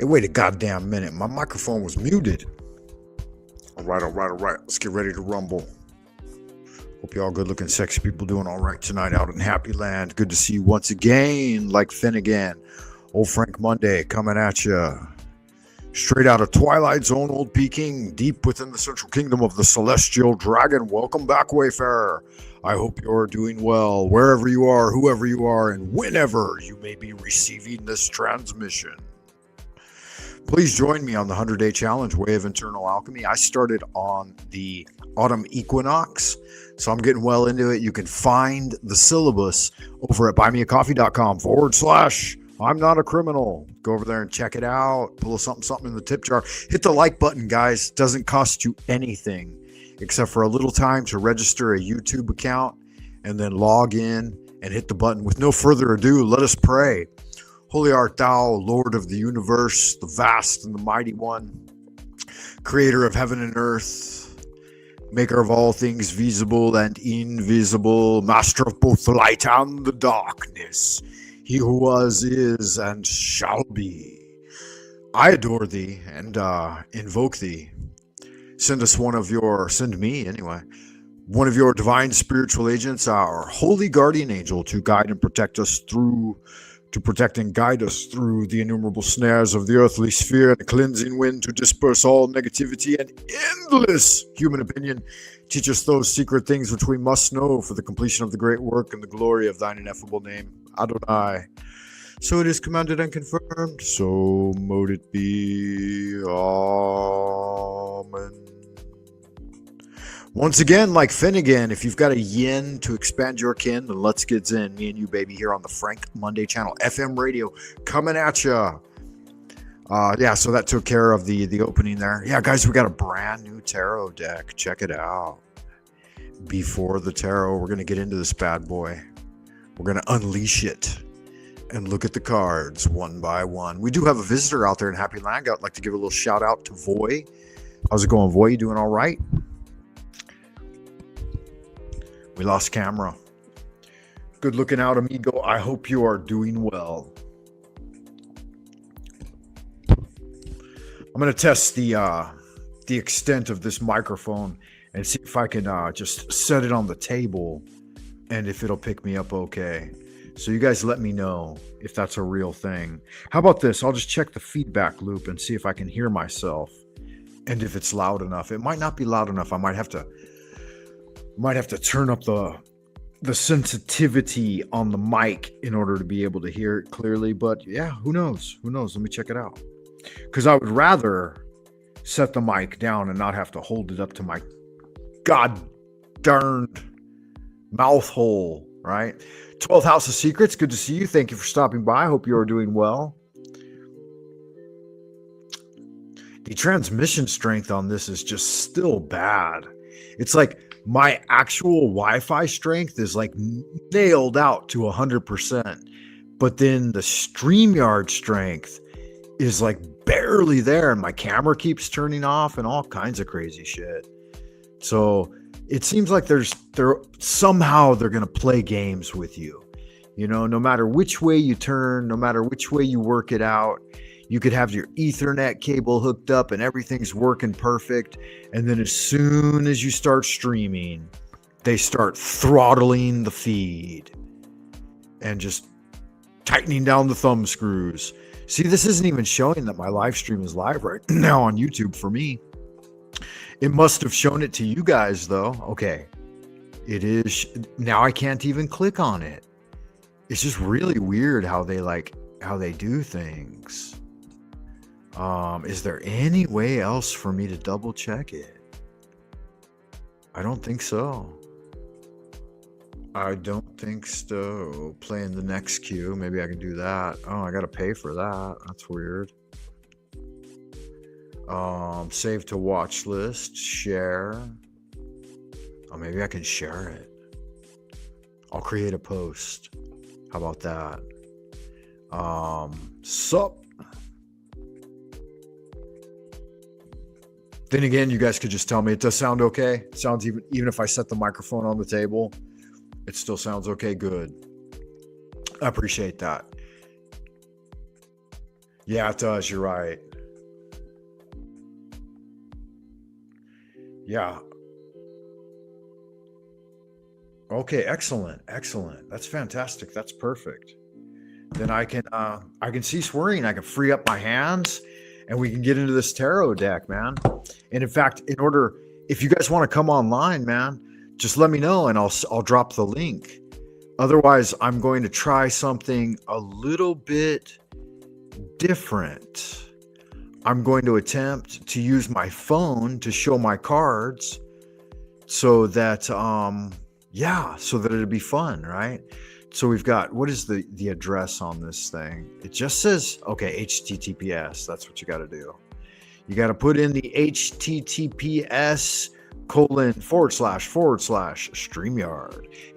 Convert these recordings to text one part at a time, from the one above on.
Hey, wait a goddamn minute. My microphone was muted. All right. Let's get ready to rumble. Hope y'all good looking sexy people doing all right tonight out in Happy Land. Good to see you once again, like Finnegan. Old Frank Monday coming at you. Straight out of Twilight Zone, Old Peking, deep within the central kingdom of the Celestial Dragon. Welcome back, Wayfarer. I hope you're doing well, wherever you are, whoever you are, and whenever you may be receiving this transmission. Please join me on the 100-Day Challenge, Way of Internal Alchemy. I started on the autumn equinox, so I'm getting well into it. You can find the syllabus over at buymeacoffee.com/I'm not a criminal. Go over there and check it out. Pull something in the tip jar. Hit the like button, guys. Doesn't cost you anything except for a little time to register a YouTube account and then log in and hit the button. With no further ado, let us pray. Holy art thou, Lord of the universe, the vast and the mighty one, creator of heaven and earth, maker of all things visible and invisible, master of both the light and the darkness. He who was, is, and shall be. I adore thee and invoke thee. Send me anyway, one of your divine spiritual agents, our holy guardian angel, to guide and protect us to protect and guide us through the innumerable snares of the earthly sphere, and a cleansing wind to disperse all negativity and endless human opinion. Teach us those secret things which we must know for the completion of the great work and the glory of thine ineffable name, Adonai. So it is commanded and confirmed, so mote it be. Amen. Once again, like Finnegan, if you've got a yen to expand your kin, then let's get in. Me and you, baby, here on the Frank Monday channel, FM radio, coming at ya. So that took care of the opening there. Yeah, guys, we got a brand new tarot deck. Check it out. Before the tarot, we're going to get into this bad boy. We're going to unleash it and look at the cards one by one. We do have a visitor out there in Happy Land. I'd like to give a little shout out to Voy. How's it going, Voy? You doing all right? We lost camera. Good looking out, amigo. I hope you are doing well. I'm going to test the extent of this microphone and see if I can just set it on the table and if it'll pick me up okay. So you guys let me know if that's a real thing. How about this? I'll just check the feedback loop and see if I can hear myself and if it's loud enough. It might not be loud enough. I might have to turn up the sensitivity on the mic in order to be able to hear it clearly. But yeah, who knows? Let me check it out. Because I would rather set the mic down and not have to hold it up to my god darned mouth hole, right? 12th House of Secrets, good to see you. Thank you for stopping by. I hope you are doing well. The transmission strength on this is just still bad. It's like my actual Wi-Fi strength is like nailed out to 100%, but then the StreamYard strength is like barely there, and my camera keeps turning off and all kinds of crazy shit. So it seems like they're somehow going to play games with you. You know, no matter which way you turn, no matter which way you work it out, you could have your Ethernet cable hooked up and everything's working perfect. And then as soon as you start streaming, they start throttling the feed and just tightening down the thumb screws. See, this isn't even showing that my live stream is live right now on YouTube for me. It must have shown it to you guys though. Okay. It is. Now I can't even click on it. It's just really weird how they do things. Is there any way else for me to double check it? I don't think so. Playing the next cue. Maybe I can do that. Oh, I got to pay for that. That's weird. Save to watch list. Share. Oh, maybe I can share it. I'll create a post. How about that? Sup? Then again, you guys could just tell me it does sound okay. It sounds even if I set the microphone on the table, it still sounds okay. Good. I appreciate that. Yeah, it does. You're right. Yeah. Okay, excellent. Excellent. That's fantastic. That's perfect. Then I can cease worrying. I can free up my hands and we can get into this tarot deck, man. And in fact, if you guys want to come online, man, just let me know and I'll drop the link. Otherwise, I'm going to try something a little bit different. I'm going to attempt to use my phone to show my cards so that so that it'd be fun, right? So we've got, what is the address on this thing? It just says, okay, HTTPS. That's what you got to do. You got to put in the HTTPS colon / StreamYard.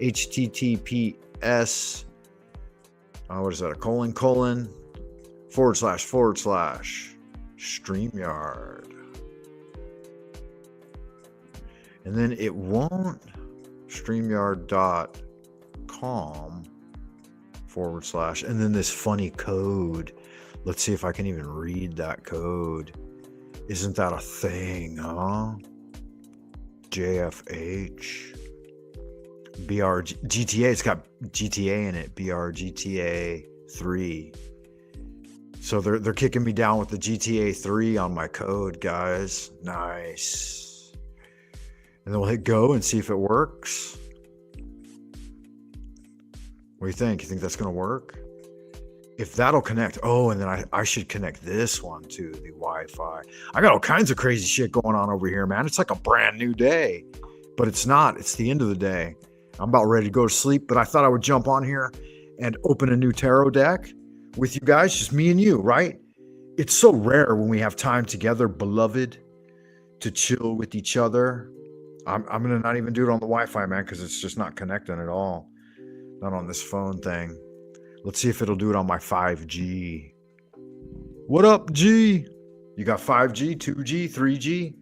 HTTPS, what is that? A colon / StreamYard. And then it won't, StreamYard.com / and then this funny code. Let's see if I can even read that code. Isn't that a thing, huh? JFH GTA. It's got GTA in it. BRGTA 3. So they're kicking me down with the GTA 3 on my code, guys. Nice. And then we'll hit go and see if it works. What do you think? You think that's going to work? If that'll connect. Oh, and then I should connect this one to the Wi-Fi. I got all kinds of crazy shit going on over here, man. It's like a brand new day. But it's not. It's the end of the day. I'm about ready to go to sleep, but I thought I would jump on here and open a new tarot deck with you guys, just me and you, right? It's so rare when we have time together, beloved, to chill with each other. I'm going to not even do it on the Wi-Fi, man, because it's just not connecting at all. Not on this phone thing. Let's see if it'll do it on my 5G. What up, G? You got 5G, 2G, 3G?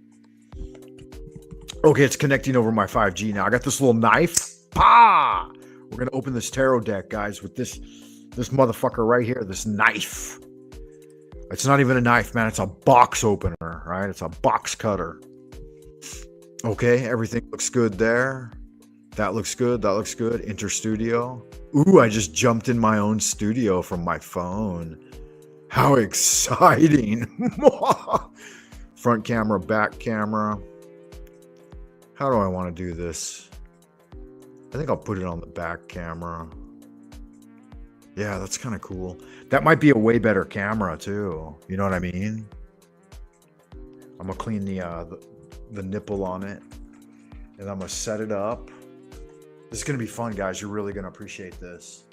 Okay, it's connecting over my 5G now. I got this little knife. Pah! We're going to open this tarot deck, guys, with this motherfucker right here, this knife. It's not even a knife, man. It's a box opener, right? It's a box cutter. Okay, everything looks good there. That looks good. That looks good. Enter studio. Ooh, I just jumped in my own studio from my phone. How exciting. Front camera, back camera. How do I want to do this? I think I'll put it on the back camera. Yeah, that's kind of cool. That might be a way better camera too. You know what I mean? I'm gonna clean the nipple on it, and I'm gonna set it up. This is gonna be fun, guys. You're really gonna appreciate this.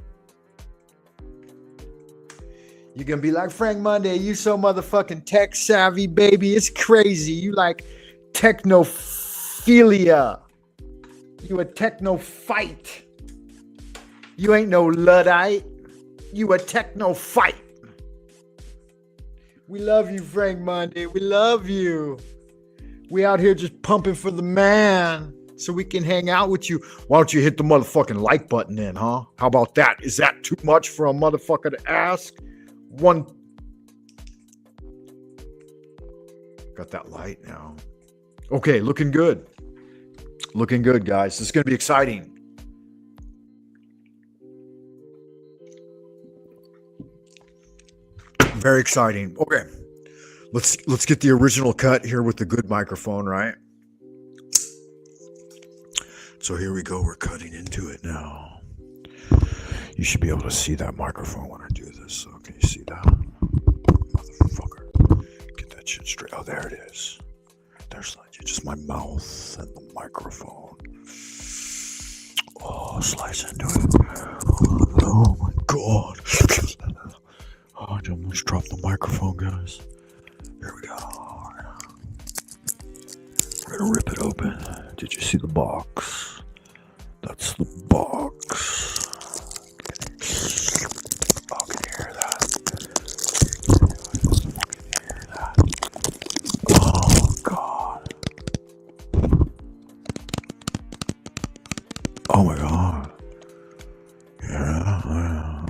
You're gonna be like, Frank Monday, you so motherfucking tech savvy, baby. It's crazy. You like technophilia. You a technophyte. You ain't no Luddite. You a technophyte. We love you, Frank Monday. We love you. We out here just pumping for the man so we can hang out with you. Why don't you hit the motherfucking like button then, huh? How about that? Is that too much for a motherfucker to ask? One. Got that light now. Okay, looking good. Looking good, guys. This is going to be exciting. Very exciting. Okay. Let's get the original cut here with the good microphone, right? So here we go. We're cutting into it now. You should be able to see that microphone when I do this. So can you see that? Motherfucker. Get that shit straight. Oh, there it is. There's just my mouth and the microphone. Oh, slice into it. Oh my God. Oh, I almost dropped the microphone, guys. Here we go. We're gonna rip it open. Did you see the box? That's the box. Oh, can you hear that? Can you hear that? Oh, God. Oh, my God. Yeah.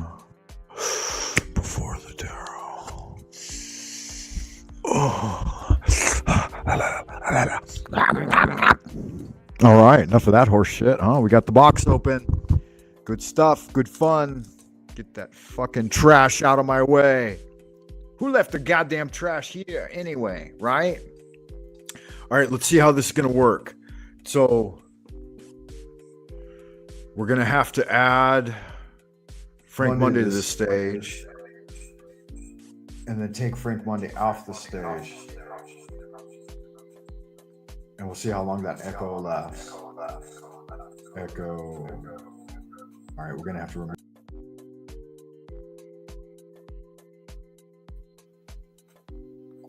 Before the tarot. enough of that horse shit, huh? We got the box open. Good stuff, good fun. Get that fucking trash out of my way. Who left the goddamn trash here anyway, right? All right, let's see how this is going to work. So we're going to have to add Frank Monday to the stage. And then take Frank Monday off the stage. And we'll see how long that echo lasts. Echo. All right, we're going to have to remember.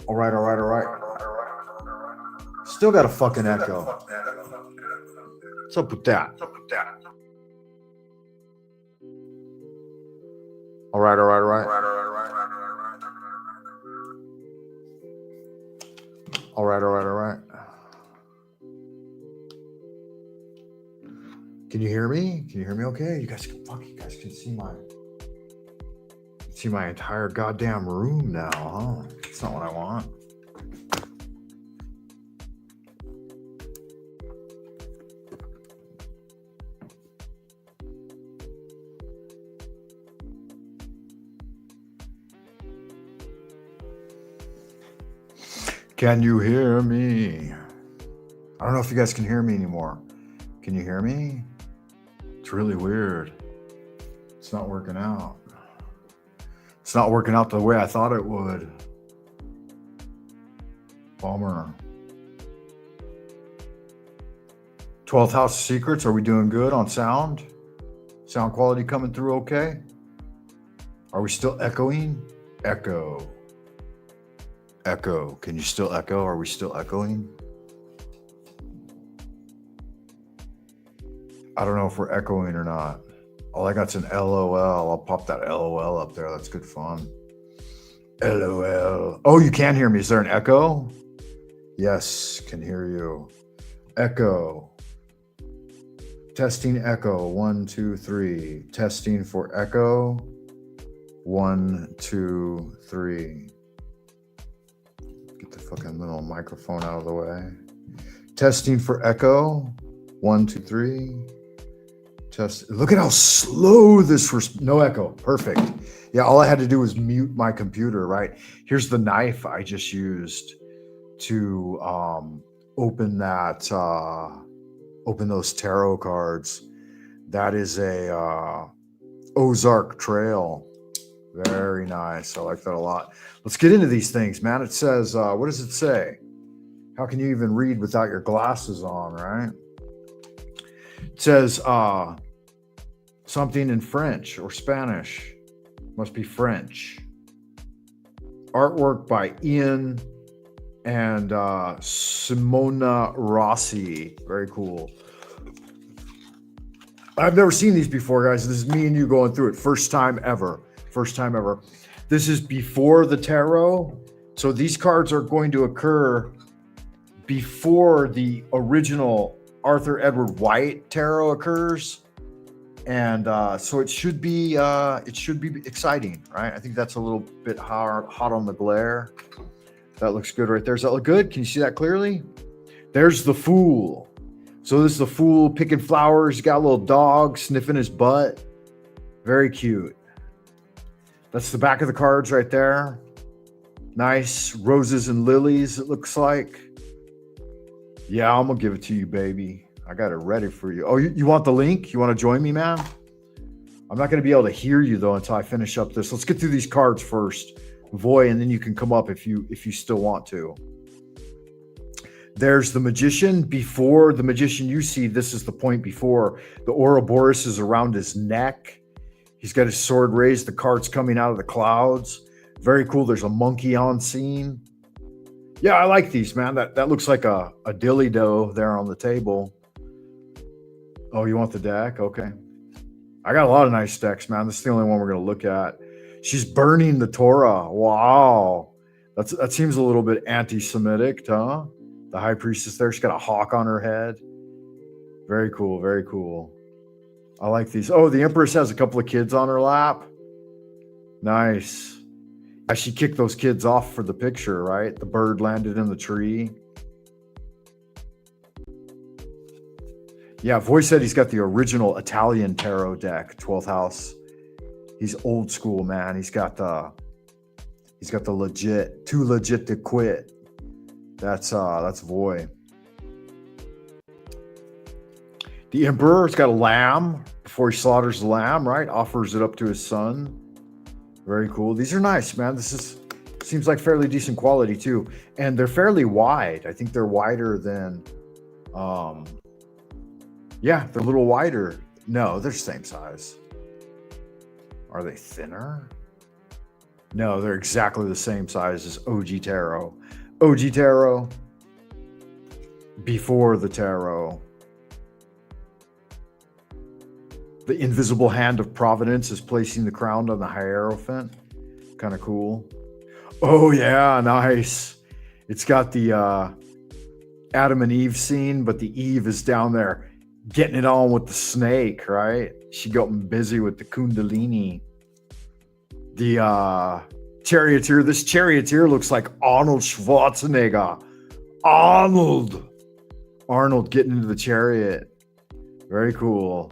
All right. Still got a fucking echo. What's up with that? All right. All right. Can you hear me? Okay? You guys can see my entire goddamn room now, huh? That's not what I want. Can you hear me? I don't know if you guys can hear me anymore. Can you hear me? It's really weird. It's not working out. It's not working out the way I thought it would. Bummer. 12th House Secrets, are we doing good on sound? Sound quality coming through okay? Are we still echoing? Echo. Can you still echo? Are we still echoing? I don't know if we're echoing or not. All I got's an LOL. I'll pop that LOL up there. That's good fun. LOL. Oh, you can hear me. Is there an echo? Yes, can hear you. Echo. Testing echo. 1, 2, 3. Testing for echo. 1, 2, 3. Get the fucking little microphone out of the way. Testing for echo. 1, 2, 3. Test. Look at how slow this was. No echo. Perfect. Yeah, all I had to do was mute my computer, right? Here's the knife I just used to open those tarot cards. That is a Ozark Trail. Very nice. I like that a lot. Let's get into these things, man. It says, what does it say? How can you even read without your glasses on, right? It says something in French or Spanish. Must be French. Artwork by Ian and Simona Rossi. Very cool. I've never seen these before, guys. This is me and you going through it. First time ever. This is before the tarot. So these cards are going to occur before the original Arthur Edward White tarot occurs. And so it should be exciting, right? I think that's a little bit hot on the glare. That looks good right there. Does that look good? Can you see that clearly? There's the Fool. So this is the Fool picking flowers. He's got a little dog sniffing his butt. Very cute. That's the back of the cards right there. Nice roses and lilies, it looks like. Yeah, I'm gonna give it to you, baby. I got it ready for you. Oh, you want the link? You want to join me, man? I'm not going to be able to hear you though until I finish up this. Let's get through these cards first, Voy, and then you can come up if you still want to. There's the Magician. Before the Magician you see, this is the point before. The Ouroboros is around his neck. He's got his sword raised. The card's coming out of the clouds. Very cool. There's a monkey on scene. Yeah, I like these, man. That looks like a dilly-do there on the table. Oh, you want the deck? Okay. I got a lot of nice decks, man. This is the only one we're going to look at. She's burning the Torah. Wow. That seems a little bit anti-Semitic, huh? The high priestess there. She's got a hawk on her head. Very cool. Very cool. I like these. Oh, the Empress has a couple of kids on her lap. Nice. Yeah, she kicked those kids off for the picture, right? The bird landed in the tree. Yeah, Voice said he's got the original Italian tarot deck, 12th house. He's old school, man. He's got the legit, too legit to quit. That's Voy. The Emperor's got a lamb before he slaughters the lamb, right? Offers it up to his son. Very cool. These are nice, man. Seems like fairly decent quality too. And they're fairly wide. I think they're wider than yeah, they're a little wider. No, they're the same size. Are they thinner? No, they're exactly the same size as OG Tarot. OG Tarot before the Tarot. The invisible hand of Providence is placing the crown on the Hierophant. Kind of cool. Oh yeah, nice. It's got the Adam and Eve scene, but the Eve is down there getting it on with the snake, right? She got busy with the Kundalini. The charioteer, this charioteer looks like Arnold Schwarzenegger. Arnold getting into the chariot. Very cool.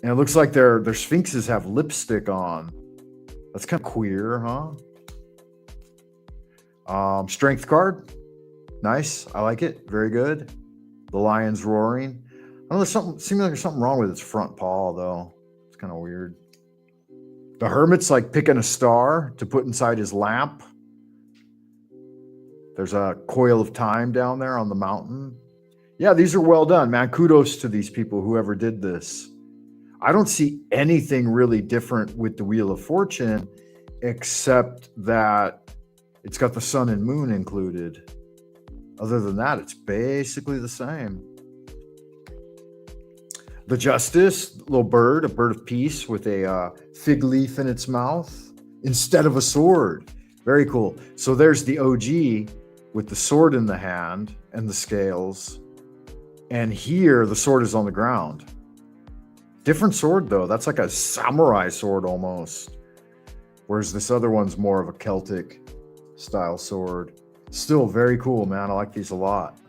And it looks like their sphinxes have lipstick on. That's kind of queer, huh? Strength card. Nice. I like it. Very good. The lion's roaring. I don't know, seems like there's something wrong with its front paw, though. It's kind of weird. The hermit's like picking a star to put inside his lamp. There's a coil of time down there on the mountain. Yeah, these are well done, man. Kudos to these people, whoever did this. I don't see anything really different with the Wheel of Fortune, except that it's got the sun and moon included. Other than that, it's basically the same. The Justice, little bird, a bird of peace with a fig leaf in its mouth instead of a sword. Very cool. So there's the OG with the sword in the hand and the scales. And here, the sword is on the ground. Different sword, though. That's like a samurai sword almost. Whereas this other one's more of a Celtic style sword. Still very cool, man. I like these a lot.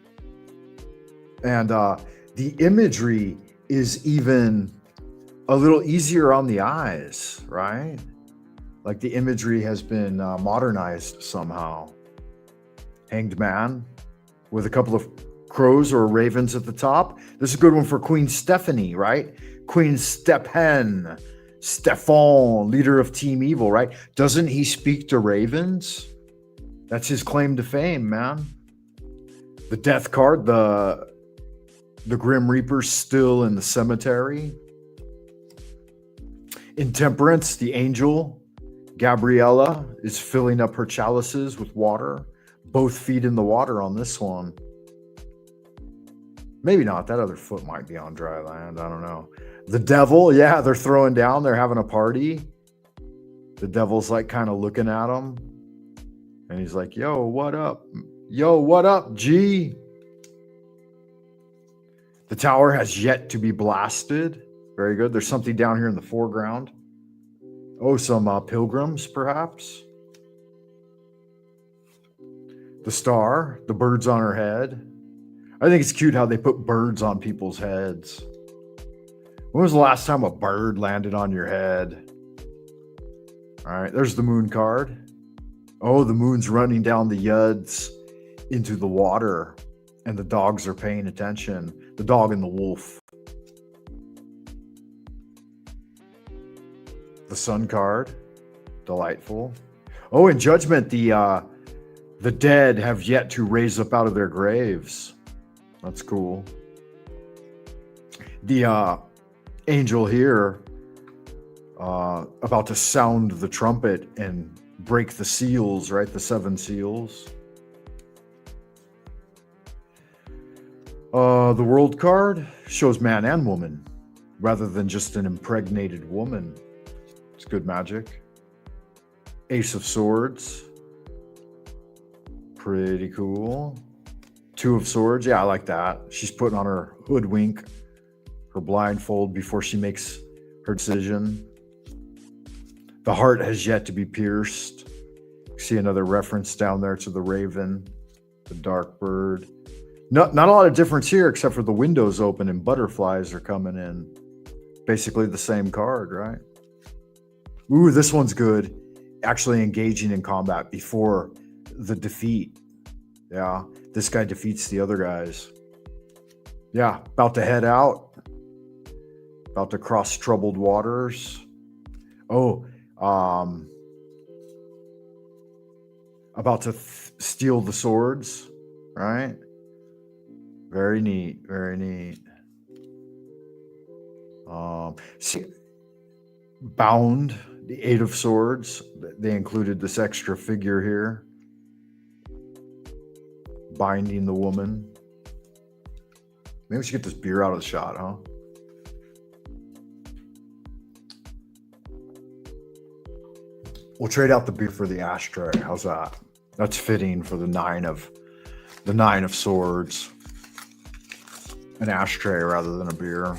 And the imagery is even a little easier on the eyes, right? Like the imagery has been modernized somehow. Hanged man with a couple of crows or ravens at the top. This is a good one for Queen Stephanie, right? Queen Stefan, leader of Team Evil, right? Doesn't he speak to ravens? That's his claim to fame, man. The Death card, the Grim Reaper's still in the cemetery. Intemperance, the angel, Gabriella, is filling up her chalices with water. Both feet in the water on this one. Maybe not. That other foot might be on dry land. I don't know. The devil, yeah, they're throwing down. They're having a party. The devil's like kind of looking at them. And he's like, yo, what up? Yo, what up, G? The tower has yet to be blasted. Very good. There's something down here in the foreground. Oh, some pilgrims, perhaps. The star, the birds on her head. I think it's cute how they put birds on people's heads. When was the last time a bird landed on your head? All right, there's the moon card. Oh, the moon's running down the yuds into the water, and the dogs are paying attention. The dog and the wolf. The sun card, delightful. Oh, in Judgment, the dead have yet to raise up out of their graves. That's cool. The angel here about to sound the trumpet and break the seals, right? The 7 seals. The world card shows man and woman rather than just an impregnated woman. It's good magic. Ace of Swords. Pretty cool. 2 of Swords. Yeah, I like that. She's putting on her hoodwink, her blindfold before she makes her decision. The heart has yet to be pierced. See another reference down there to the raven, the dark bird. Not a lot of difference here, except for the windows open and butterflies are coming in. Basically the same card, right? Ooh, this one's good. Actually engaging in combat before the defeat. Yeah, this guy defeats the other guys. Yeah, about to head out. About to cross troubled waters. Oh, about to steal the swords, right? Very neat, very neat. See, bound, the 8 of Swords. They included this extra figure here. Binding the woman. Maybe we should get this beer out of the shot, huh? We'll trade out the beer for the ashtray. How's that? That's fitting for the 9 of Swords. An ashtray rather than a beer.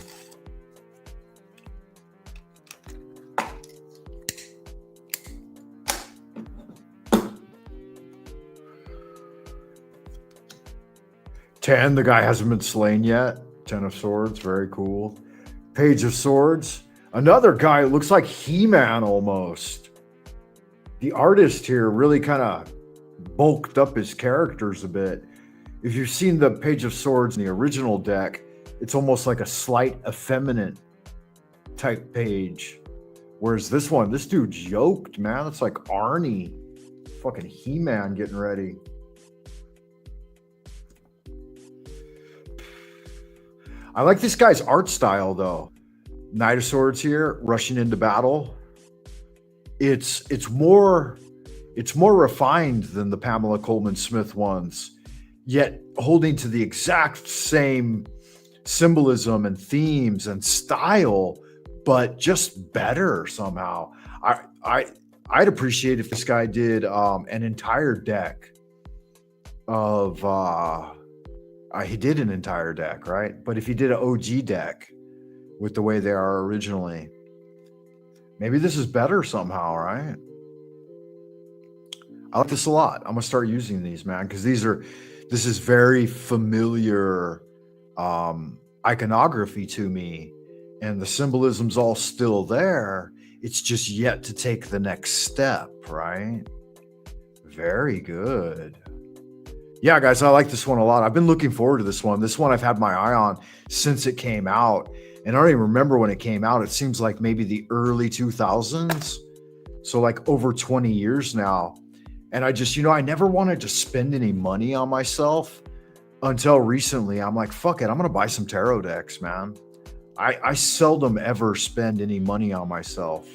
Ten, the guy hasn't been slain yet. 10 of Swords, very cool. Page of Swords, another guy. It looks like He-Man almost. The artist here really kind of bulked up his characters a bit. If you've seen the Page of Swords in the original deck, it's almost like a slight effeminate type page. Whereas this one, this dude's yoked, man. It's like Arnie. Fucking He-Man getting ready. I like this guy's art style, though. Knight of Swords here, rushing into battle. It's more refined than the Pamela Coleman Smith ones, yet holding to the exact same symbolism and themes and style, but just better somehow. I'd appreciate if this guy did an entire deck of he did an entire deck, right? But if he did an OG deck with the way they are originally, maybe this is better somehow, right? I like this a lot. I'm gonna start using these, man, because this is very familiar iconography to me, and the symbolism's all still there. It's just yet to take the next step, right? Very good. Yeah, guys, I like this one a lot. I've been looking forward to this one. This one I've had my eye on since it came out. And I don't even remember when it came out. It seems like maybe the early 2000s. So like over 20 years now. And I just, I never wanted to spend any money on myself until recently. I'm like, fuck it. I'm going to buy some tarot decks, man. I seldom ever spend any money on myself.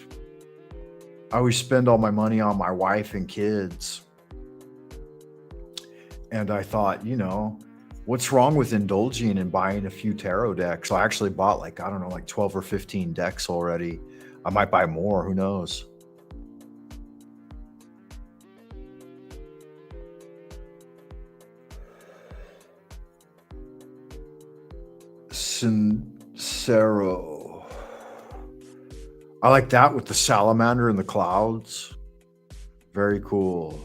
I always spend all my money on my wife and kids. And I thought, what's wrong with indulging and buying a few tarot decks? I actually bought like 12 or 15 decks already. I might buy more, who knows? Sincero. I like that with the salamander in the clouds. Very cool.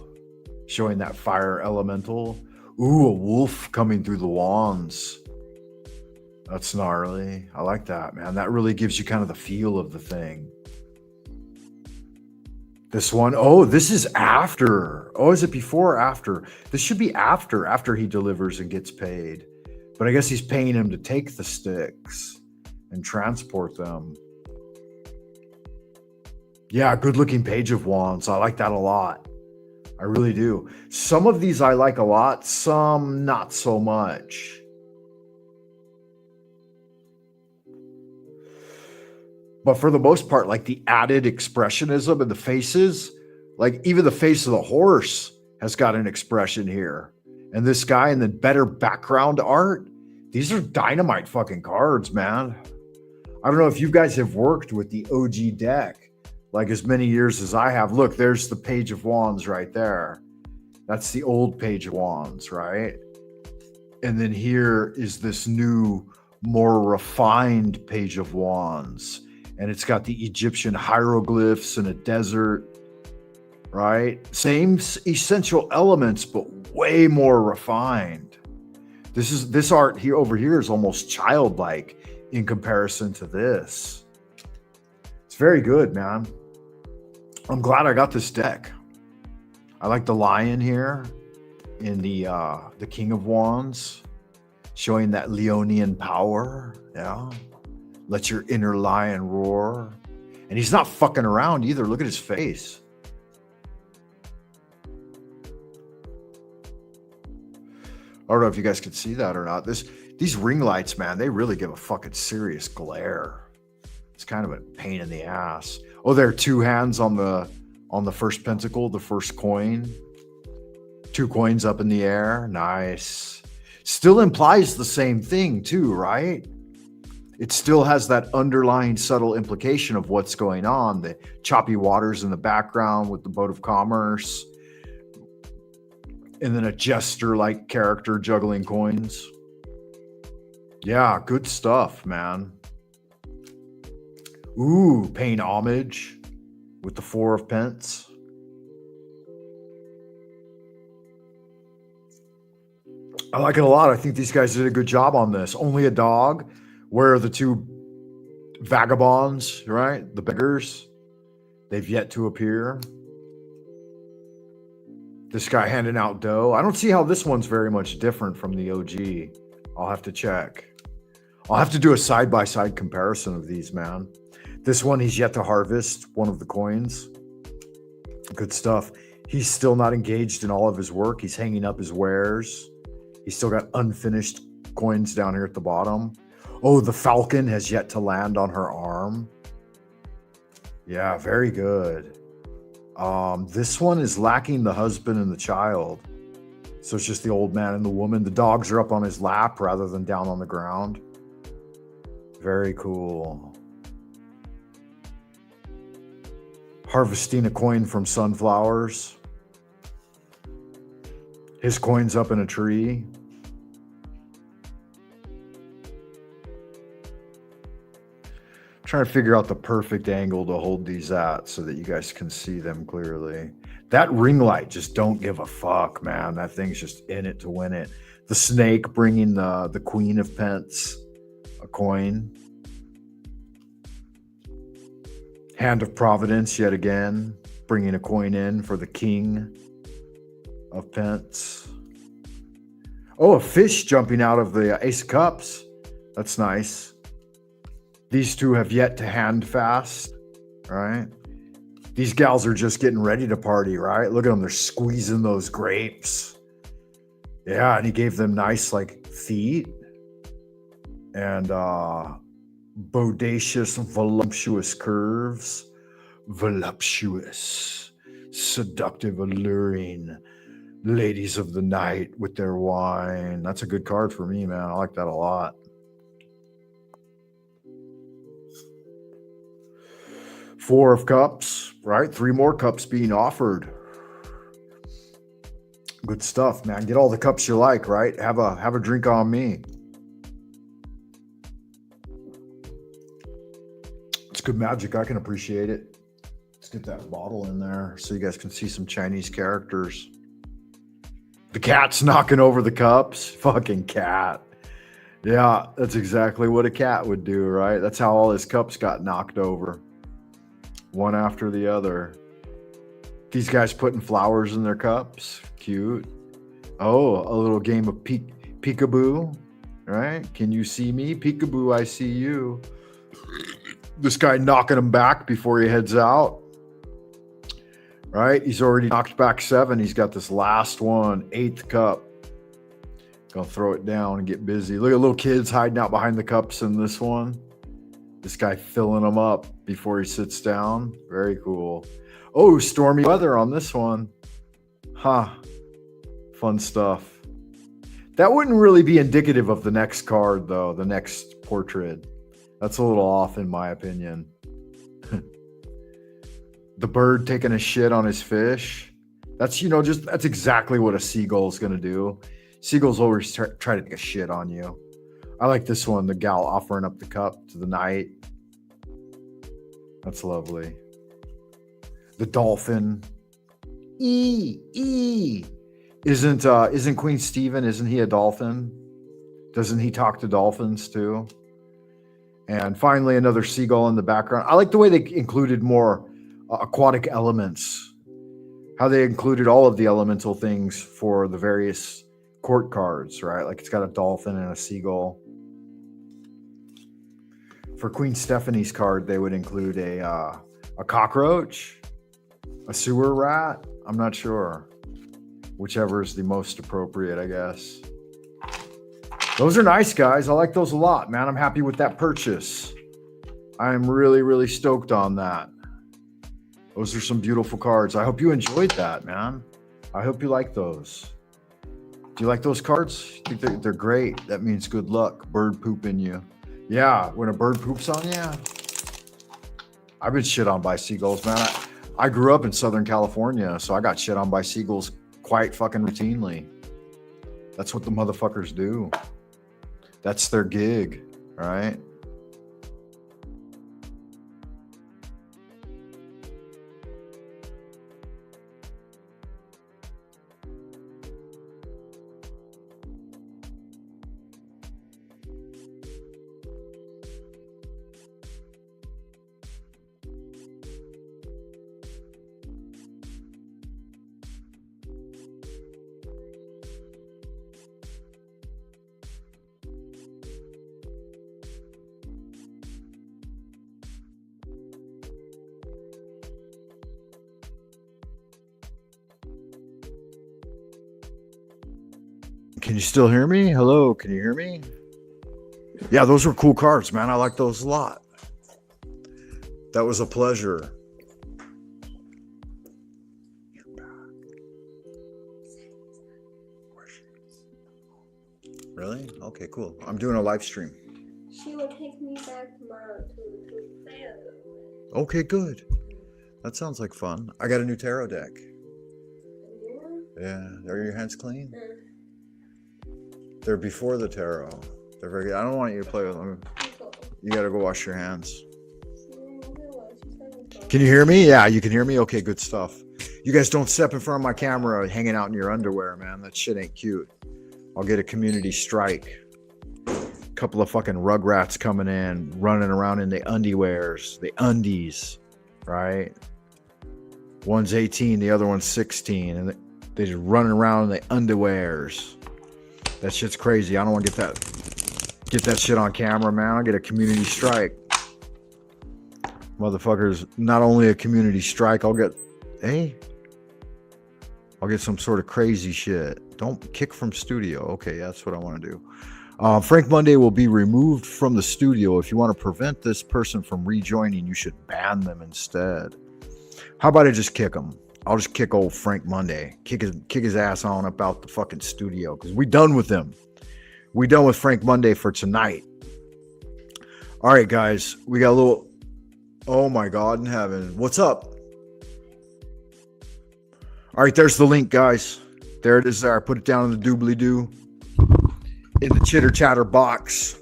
Showing that fire elemental. Ooh, a wolf coming through the wands. That's gnarly. I like that, man. That really gives you kind of the feel of the thing. This one, this is after. Oh, is it before or after? This should be after he delivers and gets paid. But I guess he's paying him to take the sticks and transport them. Yeah, good looking Page of Wands. I like that a lot. I really do. Some of these I like a lot, some not so much. But for the most part, like the added expressionism in the faces, like even the face of the horse has got an expression here. And this guy, and then better background art. These are dynamite fucking cards, man. I don't know if you guys have worked with the OG deck like as many years as I have. Look, there's the Page of Wands right there. That's the old Page of Wands, right? And then here is this new, more refined Page of Wands. And it's got the Egyptian hieroglyphs in a desert, right? Same essential elements, but way more refined. This art here over here is almost childlike in comparison to this. It's very good, man. I'm glad I got this deck. I like the lion here in the King of Wands, showing that Leonian power. Yeah. Let your inner lion roar. And he's not fucking around either. Look at his face. I don't know if you guys could see that or not. These ring lights, man, they really give a fucking serious glare. It's kind of a pain in the ass. Oh, there are two hands on the first pentacle, the first coin. Two coins up in the air. Nice. Still implies the same thing too, right? It still has that underlying subtle implication of what's going on. The choppy waters in the background with the boat of commerce. And then a jester-like character juggling coins. Yeah, good stuff, man. Ooh, paying homage with the 4 of Pence. I like it a lot. I think these guys did a good job on this. Only a dog. Where are the two vagabonds, right? The beggars. They've yet to appear. This guy handing out dough. I don't see how this one's very much different from the OG. I'll have to check. I'll have to do a side-by-side comparison of these, man. This one, he's yet to harvest one of the coins. Good stuff. He's still not engaged in all of his work. He's hanging up his wares. He's still got unfinished coins down here at the bottom. Oh, the falcon has yet to land on her arm. Yeah, very good. This one is lacking the husband and the child. So it's just the old man and the woman. The dogs are up on his lap rather than down on the ground. Very cool. Harvesting a coin from sunflowers. His coin's up in a tree. Trying to figure out the perfect angle to hold these at so that you guys can see them clearly. That ring light, just don't give a fuck, man. That thing's just in it to win it. The snake bringing the Queen of Pence a coin. Hand of Providence yet again, bringing a coin in for the King of Pence. Oh, a fish jumping out of the Ace of Cups. That's nice. These two have yet to hand fast, right? These gals are just getting ready to party, right? Look at them. They're squeezing those grapes. Yeah, and he gave them nice, like, feet. And bodacious, voluptuous curves. Voluptuous, seductive, alluring. Ladies of the night with their wine. That's a good card for me, man. I like that a lot. Four of Cups, right? 3 more cups being offered. Good stuff, man. Get all the cups you like, right? Have a drink on me. It's good magic. I can appreciate it. Let's get that bottle in there so you guys can see some Chinese characters. The cat's knocking over the cups. Fucking cat. Yeah, that's exactly what a cat would do, right? That's how all his cups got knocked over. One after the other. These guys putting flowers in their cups. Cute. Oh, a little game of peekaboo. Right? Can you see me? Peekaboo, I see you. This guy knocking him back before he heads out. Right? He's already knocked back 7. He's got this last one. 8th cup. Gonna throw it down and get busy. Look at little kids hiding out behind the cups in this one. This guy filling them up before he sits down. Very cool. Oh, stormy weather on this one. Huh. Fun stuff. That wouldn't really be indicative of the next card, though. The next portrait. That's a little off, in my opinion. The bird taking a shit on his fish. That's, that's exactly what a seagull is going to do. Seagulls always try to take a shit on you. I like this one, the gal offering up the cup to the knight. That's lovely. The dolphin. Isn't Queen Stephen, isn't he a dolphin? Doesn't he talk to dolphins too? And finally, another seagull in the background. I like the way they included more aquatic elements, how they included all of the elemental things for the various court cards, right? Like it's got a dolphin and a seagull. For Queen Stephanie's card, they would include a cockroach, a sewer rat. I'm not sure. Whichever is the most appropriate, I guess. Those are nice, guys. I like those a lot, man. I'm happy with that purchase. I am really, really stoked on that. Those are some beautiful cards. I hope you enjoyed that, man. I hope you like those. Do you like those cards? I think they're great. That means good luck. Bird poop in you. Yeah, when a bird poops on you. I've been shit on by seagulls, man. I grew up in Southern California, so I got shit on by seagulls quite fucking routinely. That's what the motherfuckers do. That's their gig, right? Can you still hear me? Hello, can you hear me? Yeah, those were cool cards, man. I like those a lot. That was a pleasure. Really? Okay, cool. I'm doing a live stream. She will take me back tomorrow to Fathomless. Okay, good. That sounds like fun. I got a new tarot deck. Yeah. Are your hands clean? They're before the tarot. They're very good. I don't want you to play with them. You gotta go wash your hands. Can you hear me? Yeah, you can hear me? Okay, good stuff. You guys don't step in front of my camera hanging out in your underwear, man. That shit ain't cute. I'll get a community strike. Couple of fucking rugrats coming in, running around in the undies, the undies, right? One's 18, the other one's 16, and they're just running around in the underwears. That shit's crazy. I don't want to get that shit on camera, man. I'll get a community strike. Motherfuckers, not only a community strike, I'll get some sort of crazy shit. Don't kick from studio. Okay, that's what I want to do. Frank Monday will be removed from the studio. If you want to prevent this person from rejoining, you should ban them instead. How about I just kick him? I'll just kick old Frank Monday. Kick his ass on up out the fucking studio because we done with him. We done with Frank Monday for tonight. All right, guys. We got a little... Oh, my God in heaven. What's up? All right, there's the link, guys. There it is there. I put it down in the doobly-doo. In the chitter-chatter box.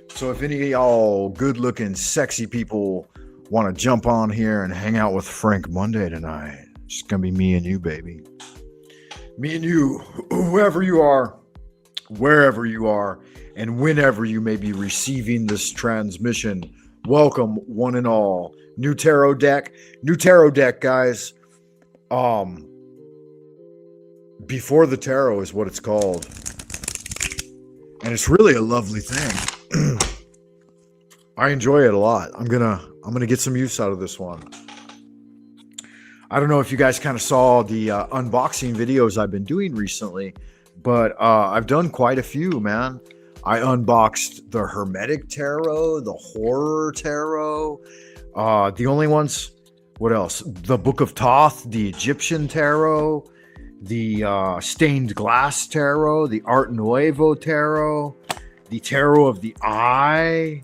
So if any of y'all good-looking, sexy people want to jump on here and hang out with Frank Monday tonight, it's going to be me and you, baby. Me and you, whoever you are, wherever you are, and whenever you may be receiving this transmission. Welcome, one and all. New tarot deck, guys. Before the Tarot is what it's called. And it's really a lovely thing. I enjoy it a lot. I'm gonna get some use out of this one. I don't know if you guys kind of saw the unboxing videos I've been doing recently, but I've done quite a few, man. I unboxed the Hermetic Tarot, the Horror Tarot, the only ones. What else? The Book of Thoth, the Egyptian Tarot, the Stained Glass Tarot, the Art Nuevo Tarot, the Tarot of the Eye,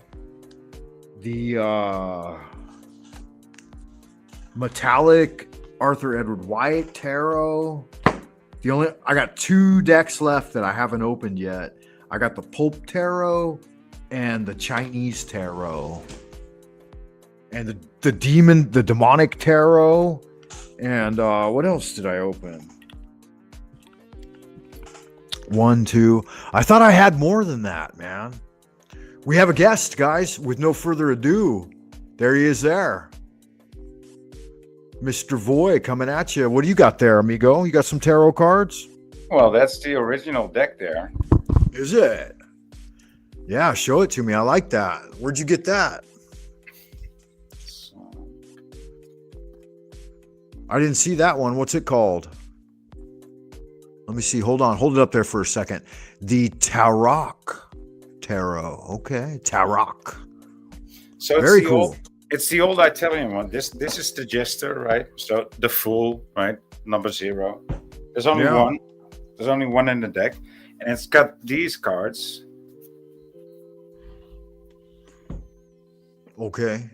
the Metallic Arthur Edward White Tarot. I got 2 decks left that I haven't opened yet. I got the Pulp Tarot and the Chinese Tarot. And the Demonic Tarot. And what else did I open? 1, 2. I thought I had more than that, man. We have a guest, guys. With no further ado, there he is there. Mr. Voy coming at you. What do you got there, amigo? You got some tarot cards? Well, that's the original deck there. Is it? Yeah, show it to me. I like that. Where'd you get that? I didn't see that one. What's it called? Let me see. Hold on. Hold it up there for a second. The Tarot. Okay. Tarot. So it's very cool. It's the old Italian one. This is the Jester, right? So the Fool, right? Number 0. There's only one. There's only one in the deck, and it's got these cards. Okay.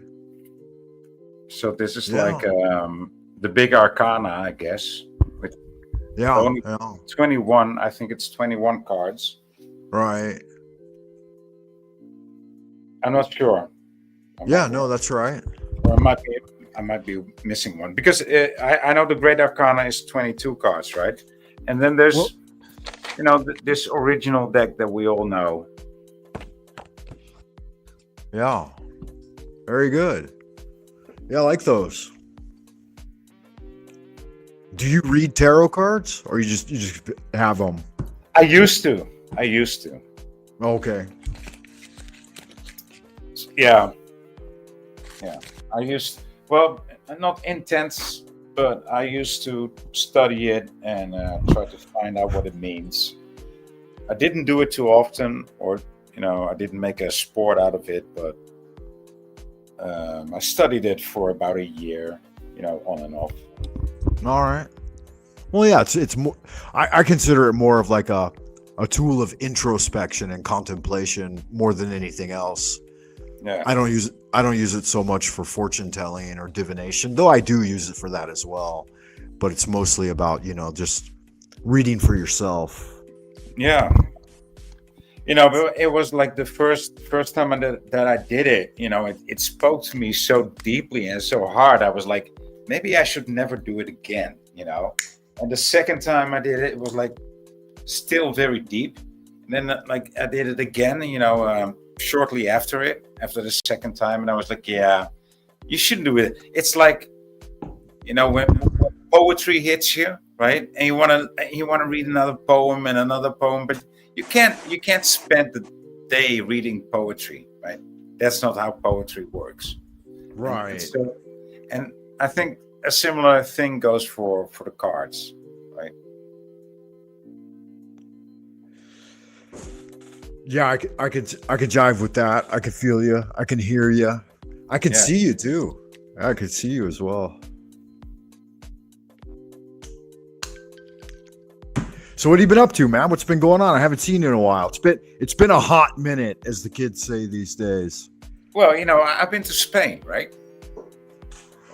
So this is like the big Arcana, I guess. With only 21. I think it's 21 cards. Right. I'm not sure. No, that's right. Or I might be missing one because I know the Great Arcana is 22 cards, right? And then there's, this original deck that we all know. Yeah. Very good. Yeah, I like those. Do you read tarot cards, or you just have them? I used to. Okay. Yeah. Not intense, but I used to study it and try to find out what it means. I didn't do it too often, or I didn't make a sport out of it, but I studied it for about a year, on and off. All right. Well, yeah, it's more. I consider it more of like a tool of introspection and contemplation more than anything else. Yeah. I don't use it so much for fortune telling or divination, though I do use it for that as well. But it's mostly about just reading for yourself. Yeah. But it was like the first time that I did it. It spoke to me so deeply and so hard. I was like, maybe I should never do it again. And the second time I did it, it was like still very deep. And then like I did it again. Shortly after the second time, and I was like, yeah, you shouldn't do it. It's like, when poetry hits you, right? And you want to read another poem, but you can't spend the day reading poetry, right? That's not how poetry works. Right. And I think a similar thing goes for the cards, right? Yeah, I could jive with that. I could feel you. I can hear you. I can see you too. I could see you as well. So what have you been up to, man? What's been going on? I haven't seen you in a while. It's been a hot minute, as the kids say these days. Well, I've been to Spain, right?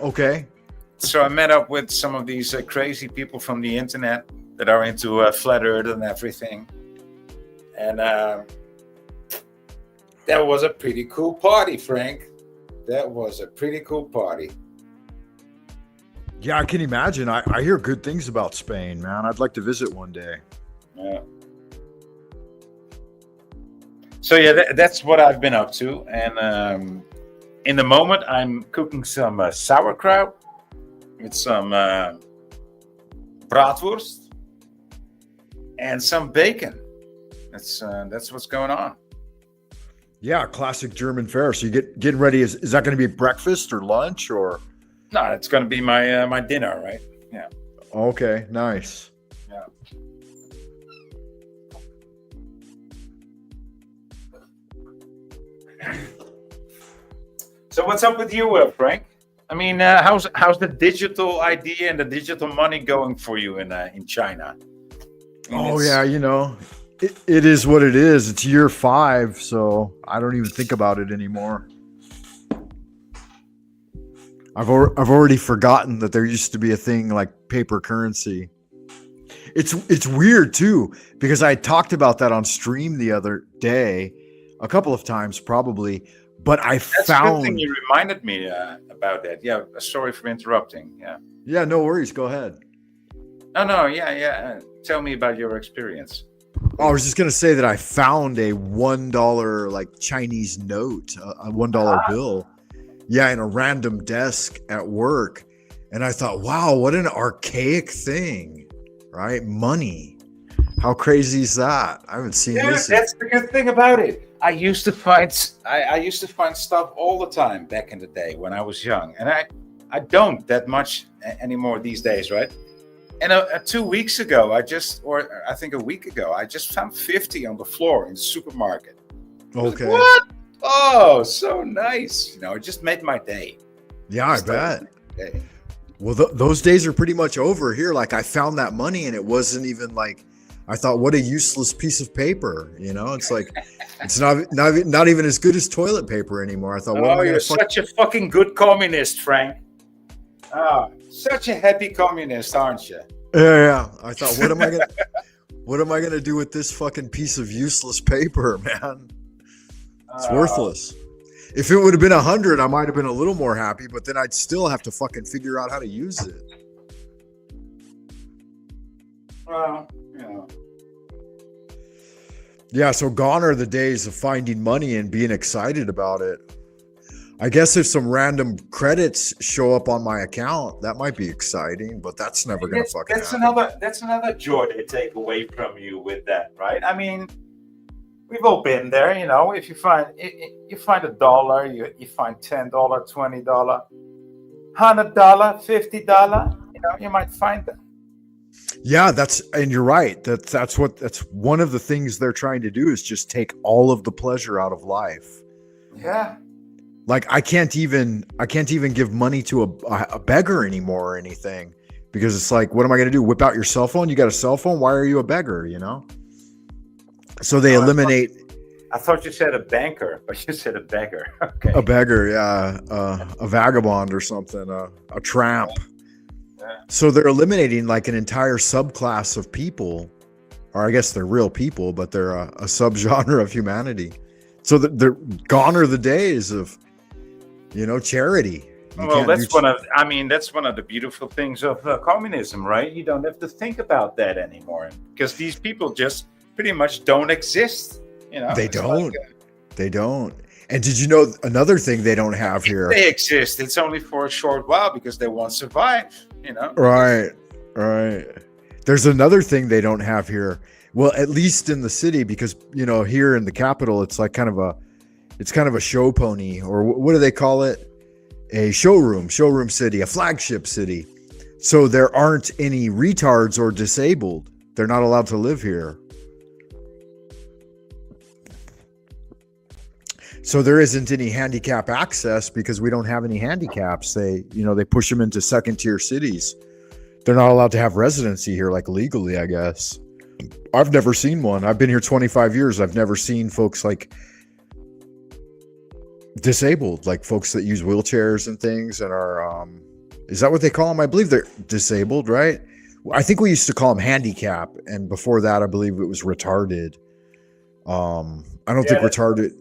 Okay. So I met up with some of these crazy people from the internet that are into flat earth and everything. And that was a pretty cool party, Frank. That was a pretty cool party. Yeah, I can imagine. I hear good things about Spain, man. I'd like to visit one day. Yeah. So yeah, that's what I've been up to. And in the moment, I'm cooking some sauerkraut with some bratwurst and some bacon. That's what's going on. Yeah, classic German fare. So you getting ready. Is that going to be breakfast or lunch or? No, it's going to be my dinner, right? Yeah. Okay, nice. Yeah. So what's up with you, Frank? I mean, how's the digital idea and the digital money going for you in China? It is what it is. It's year 5, so I don't even think about it anymore. I've already forgotten that there used to be a thing like paper currency. It's weird too, because I talked about that on stream the other day, a couple of times probably, but That's a good thing you reminded me about that. Yeah, sorry for interrupting. Yeah. Yeah, no worries. Go ahead. No, yeah. Tell me about your experience. I was just gonna say that I found a $1 like Chinese note, a $1 bill, yeah, in a random desk at work, and I thought, wow, what an archaic thing, right? Money. How crazy is that? I haven't seen Yeah, this. that's the good thing about it. I used to find stuff all the time back in the day when I was young, and I don't that much anymore these days, right? And 2 weeks ago, I think a week ago, I just found 50 on the floor in the supermarket. I was like, Okay. what? Oh, so nice. It just made my day. Yeah, I Just bet. day. Well, those days are pretty much over here. Like I found that money, and it wasn't even like I thought. What a useless piece of paper. It's like it's not even as good as toilet paper anymore. I thought, what am Oh, I you're gonna such a fucking good communist, Frank. Ah, such a happy communist, aren't you? Yeah. I thought, what am I gonna do with this fucking piece of useless paper, man? It's worthless. If it would have been 100, I might have been a little more happy, but then I'd still have to fucking figure out how to use it. Well, Yeah, so gone are the days of finding money and being excited about it. I guess if some random credits show up on my account, that might be exciting, but that's never gonna fucking happen. That's another joy they take away from you with that, right? I mean, we've all been there, If you find $1, you find $10, $20, $100, $50, you might find them. Yeah, and you're right. That's one of the things they're trying to do is just take all of the pleasure out of life. Yeah. Like I can't even give money to a beggar anymore or anything, because it's like, what am I going to do? Whip out your cell phone? You got a cell phone? Why are you a beggar? So they eliminate. I thought you said a banker, but you said a beggar. Okay. A beggar, yeah, a vagabond or something, a tramp. Yeah. So they're eliminating like an entire subclass of people, or I guess they're real people, but they're a subgenre of humanity. So they're gone are the days of, charity. Well, that's one of the beautiful things of communism, right? You don't have to think about that anymore because these people just pretty much don't exist. They don't. They don't. And did you know another thing they don't have here? They exist. It's only for a short while because they won't survive. Right. There's another thing they don't have here. Well, at least in the city, because here in the capital, it's like kind of a show pony, or what do they call it? A showroom city, a flagship city. So there aren't any retards or disabled. They're not allowed to live here. So there isn't any handicap access because we don't have any handicaps. They push them into second tier cities. They're not allowed to have residency here, like legally, I guess. I've never seen one. I've been here 25 years. I've never seen folks like disabled, like folks that use wheelchairs and things and are, is that what they call them? I believe they're disabled, right? I think we used to call them handicap. And before that, I believe it was retarded. I don't think retarded.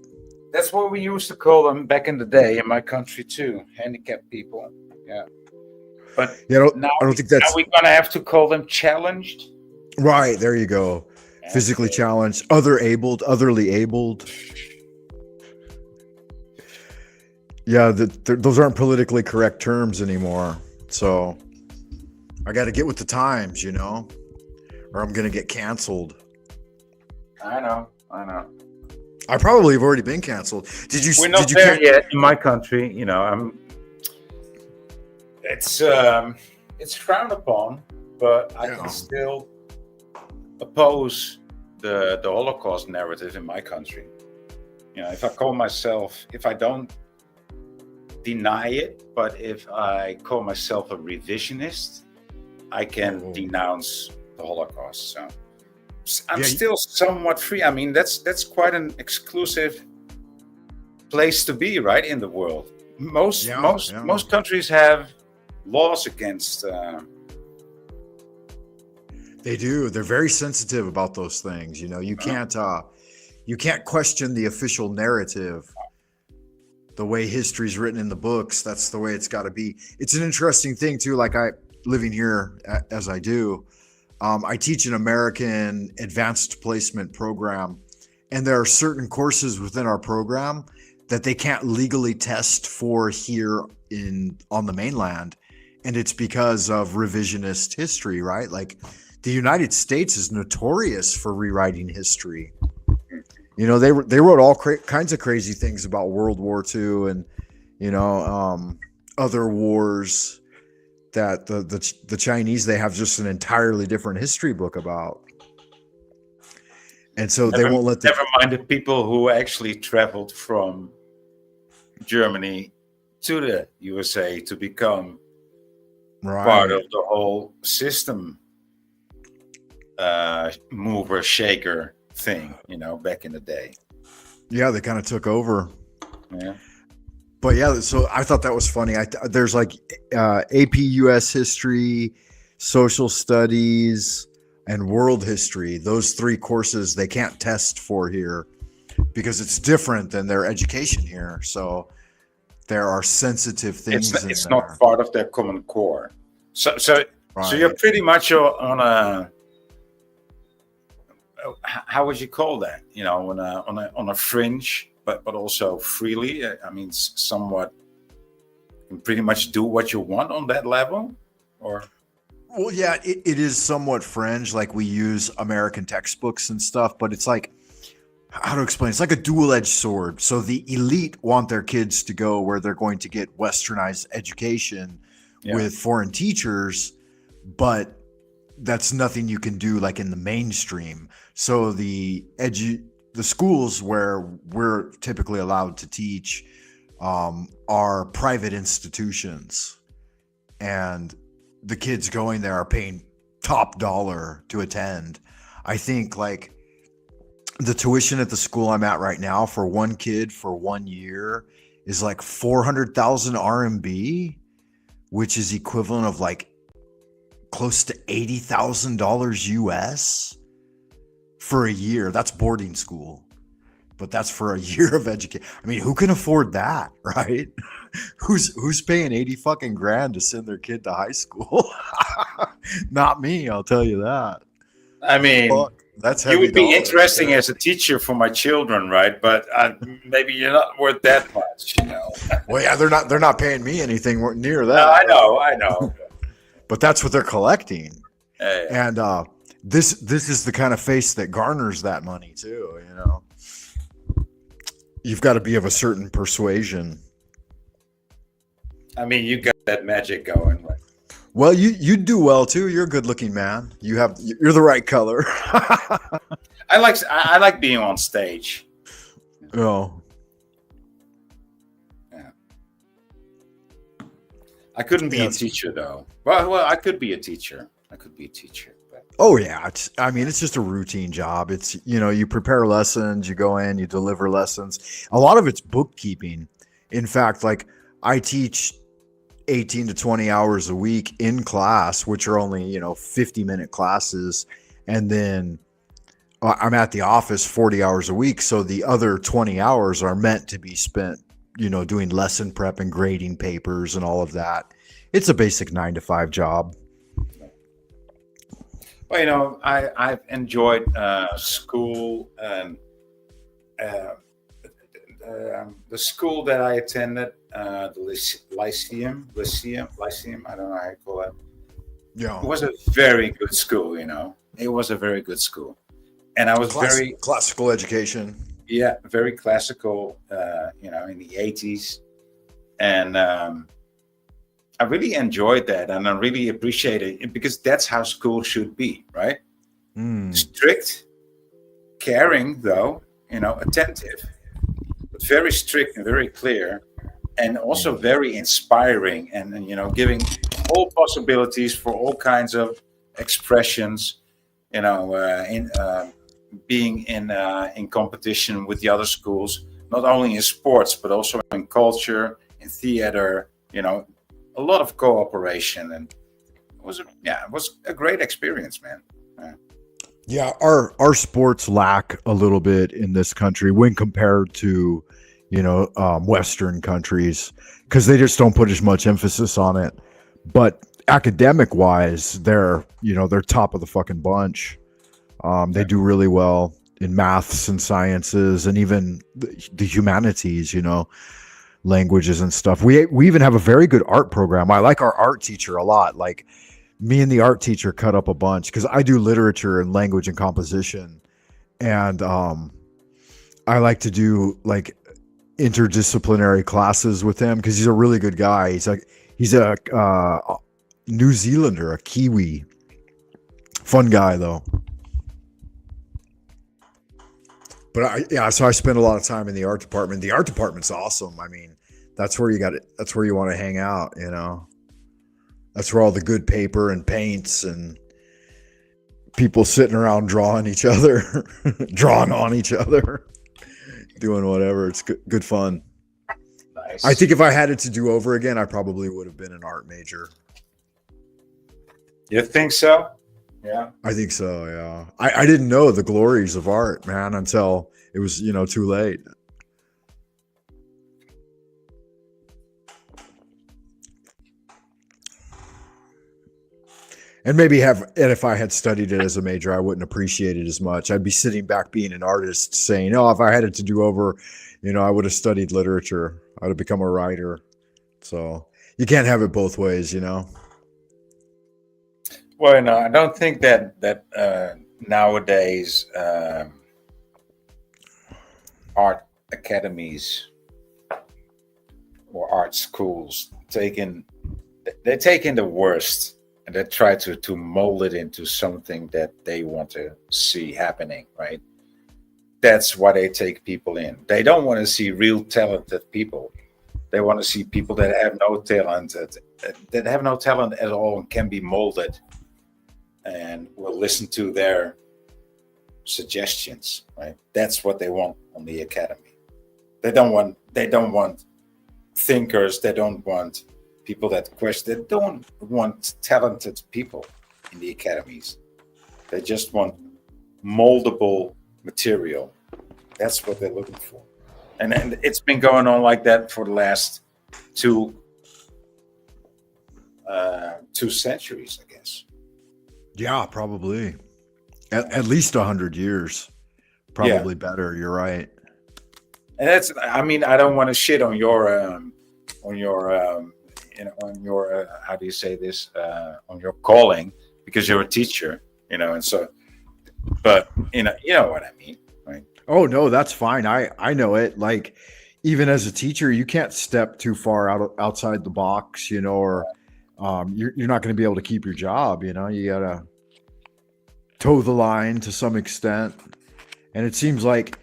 That's what we used to call them back in the day in my country too, handicapped people. Yeah, but I now don't think that's. Now we're gonna have to call them challenged. Right, there you go. Yeah. Physically challenged, otherly abled. Yeah, those aren't politically correct terms anymore. So I got to get with the times, or I'm gonna get canceled. I know. I probably have already been canceled. We're not there yet in my country. It's frowned upon, but I can still oppose the Holocaust narrative in my country. If I don't deny it, but if I call myself a revisionist, I can denounce the Holocaust. So I'm still somewhat free. I mean, that's quite an exclusive place to be, right, in the world. Most countries have laws against. They do. They're very sensitive about those things. You can't question the official narrative. The way history's written in the books, that's the way it's got to be. It's an interesting thing too. Like living here as I do. I teach an American advanced placement program, and there are certain courses within our program that they can't legally test for here on the mainland, and it's because of revisionist history, right? Like the United States is notorious for rewriting history. You know, they wrote all kinds of crazy things about World War II and other wars that the Chinese, they have just an entirely different history book about. And so they won't let never mind the people who actually traveled from Germany to the USA to become part of the whole system mover shaker thing, back in the day. Yeah, they kind of took over. Yeah. But yeah, so I thought that was funny. There's like AP US history, social studies, and world history. Those 3 courses they can't test for here because it's different than their education here. So there are sensitive things. It's not part of their common core. So you're pretty much on a, how would you call that? On a fringe. But also freely. I mean, somewhat, you can pretty much do what you want on that level, or. Well, yeah, it is somewhat fringe. Like we use American textbooks and stuff, but it's like, how to explain? It's like a dual-edged sword. So the elite want their kids to go where they're going to get westernized education with foreign teachers, but that's nothing you can do like in the mainstream. So the schools where we're typically allowed to teach are private institutions, and the kids going there are paying top dollar to attend. I think like the tuition at the school I'm at right now for one kid for 1 year is like 400,000 RMB, which is equivalent of like close to $80,000 US. For a year. That's boarding school, but that's for a year of education. I mean, who can afford that, right? Who's paying 80 fucking grand to send their kid to high school? Not me, I'll tell you that. I mean, that's you would be interesting as a teacher for my children, right? But maybe you're not worth that much, Well, yeah, they're not paying me anything near that. No, I know. But that's what they're collecting. Yeah. And this is the kind of face that garners that money too. You've got to be of a certain persuasion. I mean, you got that magic going. Right? Well, you do well too. You're a good-looking man. You're the right color. I like being on stage. Oh. Yeah. I couldn't be a teacher though. Well, I could be a teacher. Oh yeah, it's just a routine job. It's you prepare lessons, you go in, you deliver lessons. A lot of it's bookkeeping. In fact, like I teach 18 to 20 hours a week in class, which are only 50-minute classes, and then I'm at the office 40 hours a week. So the other 20 hours are meant to be spent, doing lesson prep and grading papers and all of that. It's a basic 9-to-5 job. Well, I've enjoyed school and the school that I attended, the Lyceum. I don't know how you call it. Yeah, it was a very good school. It was a very good school, and I was very classical education. Yeah, very classical. In the 80s, and I really enjoyed that, and I really appreciated it because that's how school should be, right? Strict, caring, though, attentive, but very strict and very clear, and also very inspiring, and giving all possibilities for all kinds of expressions. Being in competition with the other schools, not only in sports but also in culture, in theater. A lot of cooperation, and it was a great experience, man. Yeah, our sports lack a little bit in this country when compared to Western countries, because they just don't put as much emphasis on it. But academic wise, they're top of the fucking bunch. They do really well in maths and sciences and even the humanities, languages and stuff. We even have a very good art program. I like our art teacher a lot. Like, me and the art teacher cut up a bunch because I do literature and language and composition, and I like to do like interdisciplinary classes with him because he's a really good guy. He's a New Zealander, a Kiwi, fun guy though. But so I spend a lot of time in the art department. The art department's awesome. I mean, that's where you got it. That's where you want to hang out, That's where all the good paper and paints and people sitting around drawing each other, drawing on each other, doing whatever. It's good fun. Nice. I think if I had it to do over again, I probably would have been an art major. You think so? Yeah. I think so, yeah. I didn't know the glories of art, man, until it was, too late. And if I had studied it as a major, I wouldn't appreciate it as much. I'd be sitting back being an artist saying, if I had it to do over, I would have studied literature. I would have become a writer. So you can't have it both ways, Well, no, I don't think that nowadays art academies or art schools they're taking the worst and they try to mold it into something that they want to see happening, right? That's why they take people in. They don't want to see real talented people. They want to see people that have no talent, that have no talent at all and can be molded, and will listen to their suggestions, right? That's what they want on the academy. They don't want thinkers. They don't want people that question. They don't want talented people in the academies. They just want moldable material. That's what they're looking for. And it's been going on like that for the last two centuries, I guess. Yeah, probably. At least 100 years. Probably better. You're right. And I don't want to shit on your how do you say this, on your calling, because you're a teacher, and so, but you know what I mean, right? Oh no, that's fine. I know it. Like, even as a teacher, you can't step too far outside the box, or you're not going to be able to keep your job. You gotta toe the line to some extent, and it seems like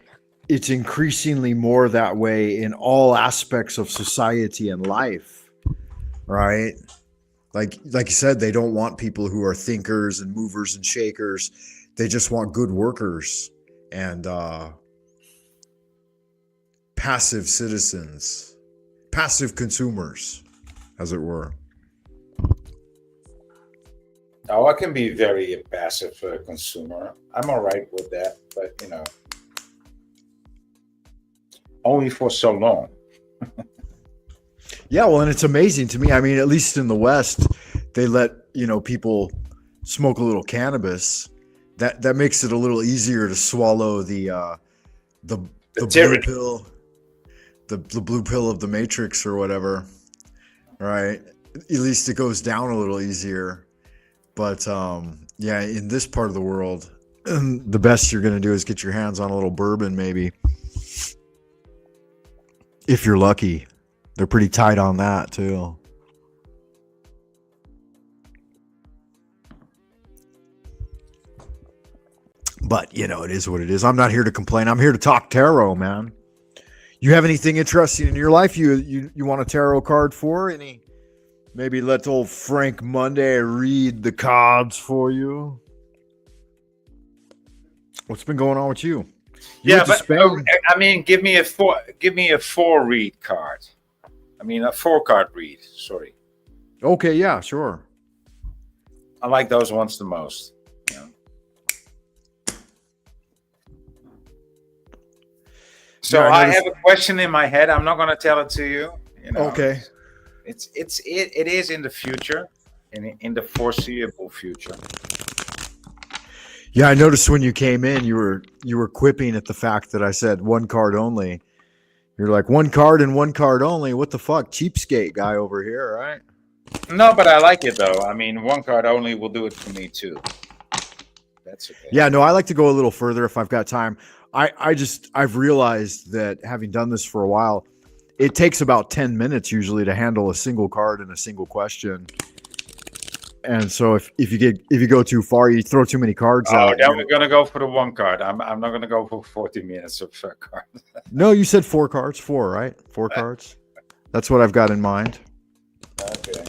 it's increasingly more that way in all aspects of society and life, right? Like you said, they don't want people who are thinkers and movers and shakers. They just want good workers and passive citizens, passive consumers, as it were. Oh, I can be very passive consumer. I'm all right with that, but only for so long. Yeah, well, and it's amazing to me. I mean, at least in the West, they let people smoke a little cannabis. That makes it a little easier to swallow the blue pill, the blue pill of the Matrix or whatever. Right? At least it goes down a little easier. But in this part of the world, the best you're going to do is get your hands on a little bourbon, maybe. If you're lucky. They're pretty tight on that, too. But, it is what it is. I'm not here to complain. I'm here to talk tarot, man. You have anything interesting in your life you want a tarot card for? Maybe let old Frank Monday read the cards for you. What's been going on with you? Give me a 4 read card. A 4-card read. Sorry. Okay, yeah, sure. I like those ones the most. So I have a question in my head. I'm not going to tell it to you. Okay. It is in the future. in the foreseeable future. Yeah, I noticed when you came in, you were quipping at the fact that I said one card only. You're like, one card and one card only. What the fuck, cheapskate guy over here, right? No, but I like it though. I mean, one card only will do it for me too. That's okay. Yeah, no, I like to go a little further if I've got time. I've realized that having done this for a while, it takes about 10 minutes usually to handle a single card and a single question. And so if you go too far, you throw too many cards out. Oh, then we're gonna go for the one card. I'm not gonna go for 40 minutes of card. No, you said 4 cards. 4, right? 4 cards. That's what I've got in mind. Okay.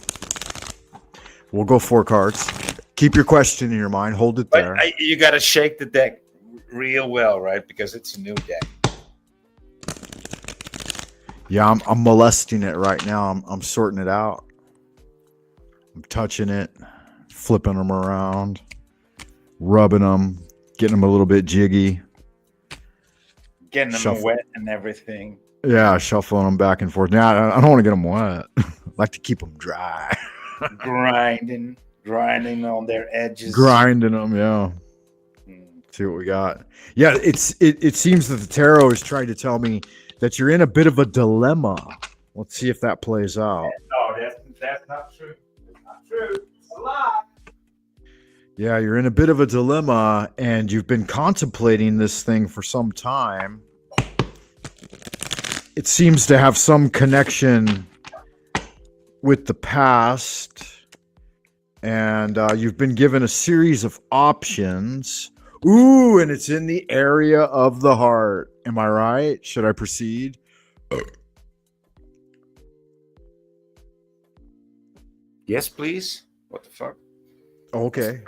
We'll go 4 cards. Keep your question in your mind. Hold it there. But you got to shake the deck real well, right? Because it's a new deck. Yeah, I'm molesting it right now. I'm sorting it out. I'm touching it, flipping them around, rubbing them, getting them a little bit jiggy. Getting them wet and everything. Yeah, shuffling them back and forth. Now, I don't want to get them wet. I like to keep them dry. grinding on their edges. Grinding them, yeah. See what we got. Yeah, it seems that the tarot is trying to tell me that you're in a bit of a dilemma. Let's see if that plays out. No, that's not true. It's not true. It's a lie. Yeah, you're in a bit of a dilemma, and you've been contemplating this thing for some time. It seems to have some connection with the past, and you've been given a series of options. Ooh, and it's in the area of the heart. Am I right? Should I proceed? Yes, please. What the fuck? Okay.